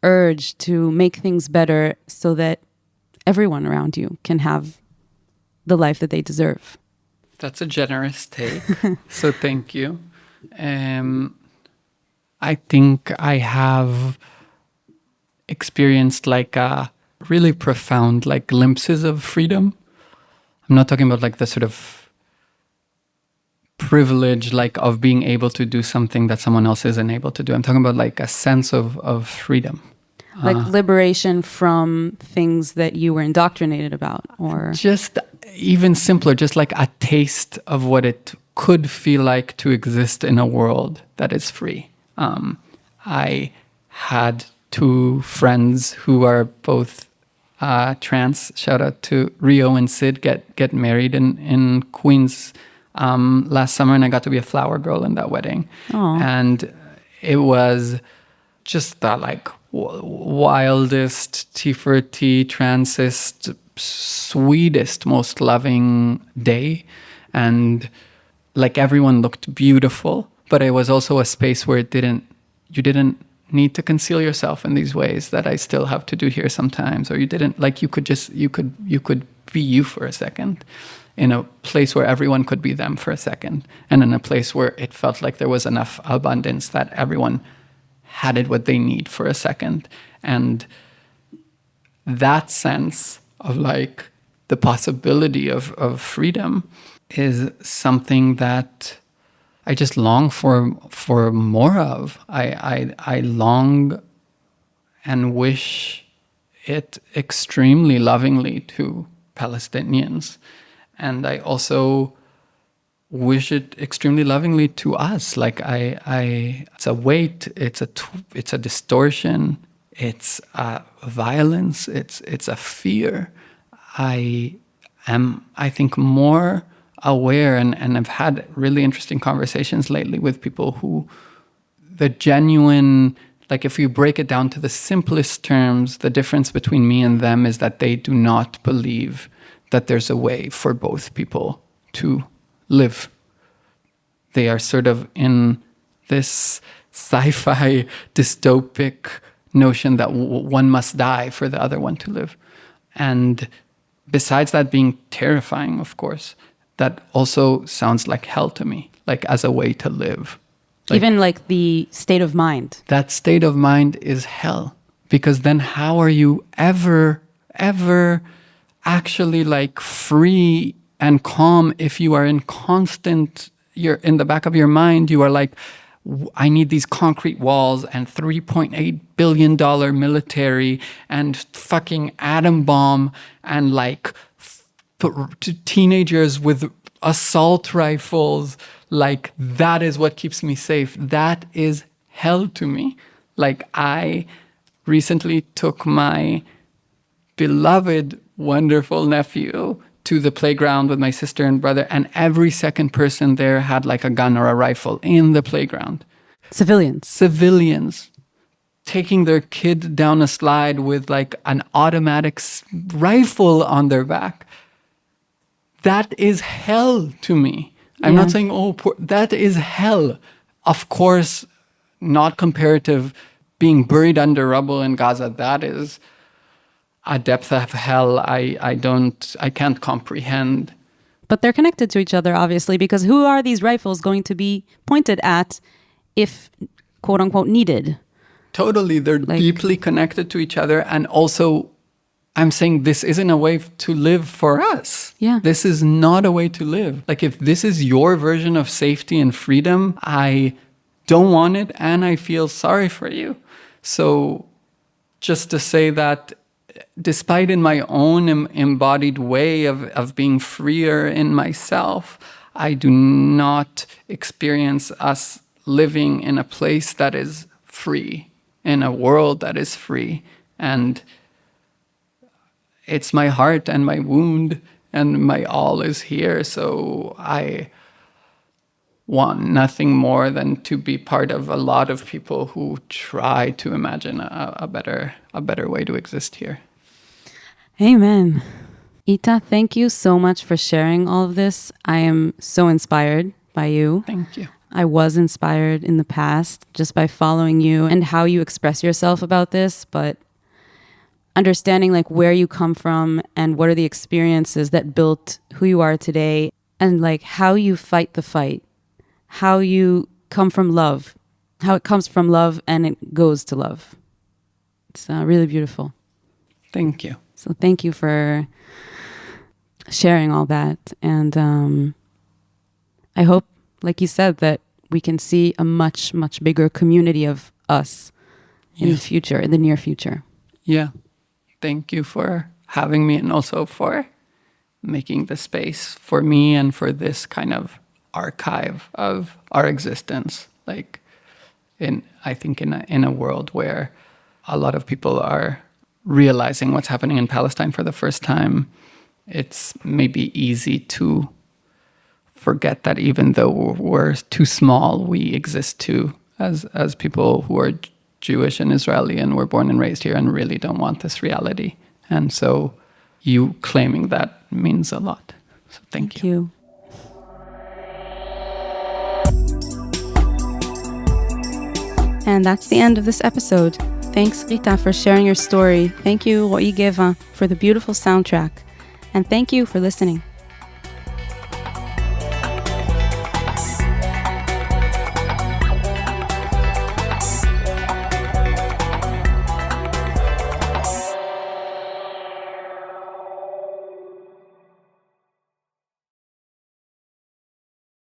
Speaker 1: urge to make things better so that everyone around you can have the life that they deserve.
Speaker 2: That's a generous take. So thank you. I think I have experienced like a really profound like glimpses of freedom. I'm not talking about like the sort of privilege like of being able to do something that someone else isn't able to do. I'm talking about like a sense of freedom.
Speaker 1: Like liberation from things that you were indoctrinated about, or
Speaker 2: just even simpler, just like a taste of what it could feel like to exist in a world that is free. I had two friends who are both trans. Shout out to Rio and Sid, get married in Queens last summer, and I got to be a flower girl in that wedding.
Speaker 1: Aww.
Speaker 2: And it was just that like wildest, T4T, transist, sweetest, most loving day. And like everyone looked beautiful, but it was also a space where you didn't need to conceal yourself in these ways that I still have to do here sometimes. Or you didn't, like you could be you for a second, in a place where everyone could be them for a second, and in a place where it felt like there was enough abundance that everyone had it what they need for a second. And that sense of like the possibility of freedom is something that I just long for more of. I long and wish it extremely lovingly to Palestinians. And I also wish it extremely lovingly to us. Like it's a weight, it's a distortion, it's a violence, it's a fear. I am, I think, more aware, and I've had really interesting conversations lately with people who, the genuine, like if you break it down to the simplest terms, the difference between me and them is that they do not believe that there's a way for both people to live. They are sort of in this sci-fi dystopic notion that one must die for the other one to live. And besides that being terrifying, of course, that also sounds like hell to me, like as a way to live.
Speaker 1: Even like the state of mind.
Speaker 2: That state of mind is hell. Because then how are you ever actually like free and calm if you are in constant, you're in the back of your mind, you are like, I need these concrete walls and $3.8 billion military and fucking atom bomb and like teenagers with assault rifles. Like that is what keeps me safe. That is hell to me. Like I recently took my beloved, wonderful nephew to the playground with my sister and brother, and every second person there had like a gun or a rifle in the playground. Civilians taking their kid down a slide with like an automatic rifle on their back. That is hell to me. I'm not saying, that is hell. Of course, not comparative. Being buried under rubble in Gaza, that is a depth of hell I can't comprehend.
Speaker 1: But they're connected to each other, obviously, because who are these rifles going to be pointed at if, quote unquote, needed?
Speaker 2: Totally. They're deeply connected to each other. And also, I'm saying this isn't a way to live for us.
Speaker 1: Yeah.
Speaker 2: This is not a way to live. Like if this is your version of safety and freedom, I don't want it and I feel sorry for you. So just to say that despite in my own embodied way of being freer in myself, I do not experience us living in a place that is free, in a world that is free. And it's my heart and my wound and my all is here. So I want nothing more than to be part of a lot of people who try to imagine a better way to exist here.
Speaker 1: Amen. Ita, thank you so much for sharing all of this. I am so inspired by you.
Speaker 2: Thank you.
Speaker 1: I was inspired in the past just by following you and how you express yourself about this, but understanding like where you come from and what are the experiences that built who you are today and like how you fight the fight, how you come from love, how it comes from love and it goes to love. It's really beautiful.
Speaker 2: Thank you.
Speaker 1: So thank you for sharing all that. And I hope, like you said, that we can see a much, much bigger community of us in the future, in the near future.
Speaker 2: Yeah. Thank you for having me and also for making the space for me and for this kind of archive of our existence. Like I think in a world where a lot of people are realizing what's happening in Palestine for the first time, it's maybe easy to forget that even though we're too small, we exist too as people who are Jewish and Israeli and were born and raised here and really don't want this reality. And so you claiming that means a lot. So thank you.
Speaker 1: And that's the end of this episode. Thanks, Rita, for sharing your story. Thank you, Ro'i Geva, for the beautiful soundtrack. And thank you for listening.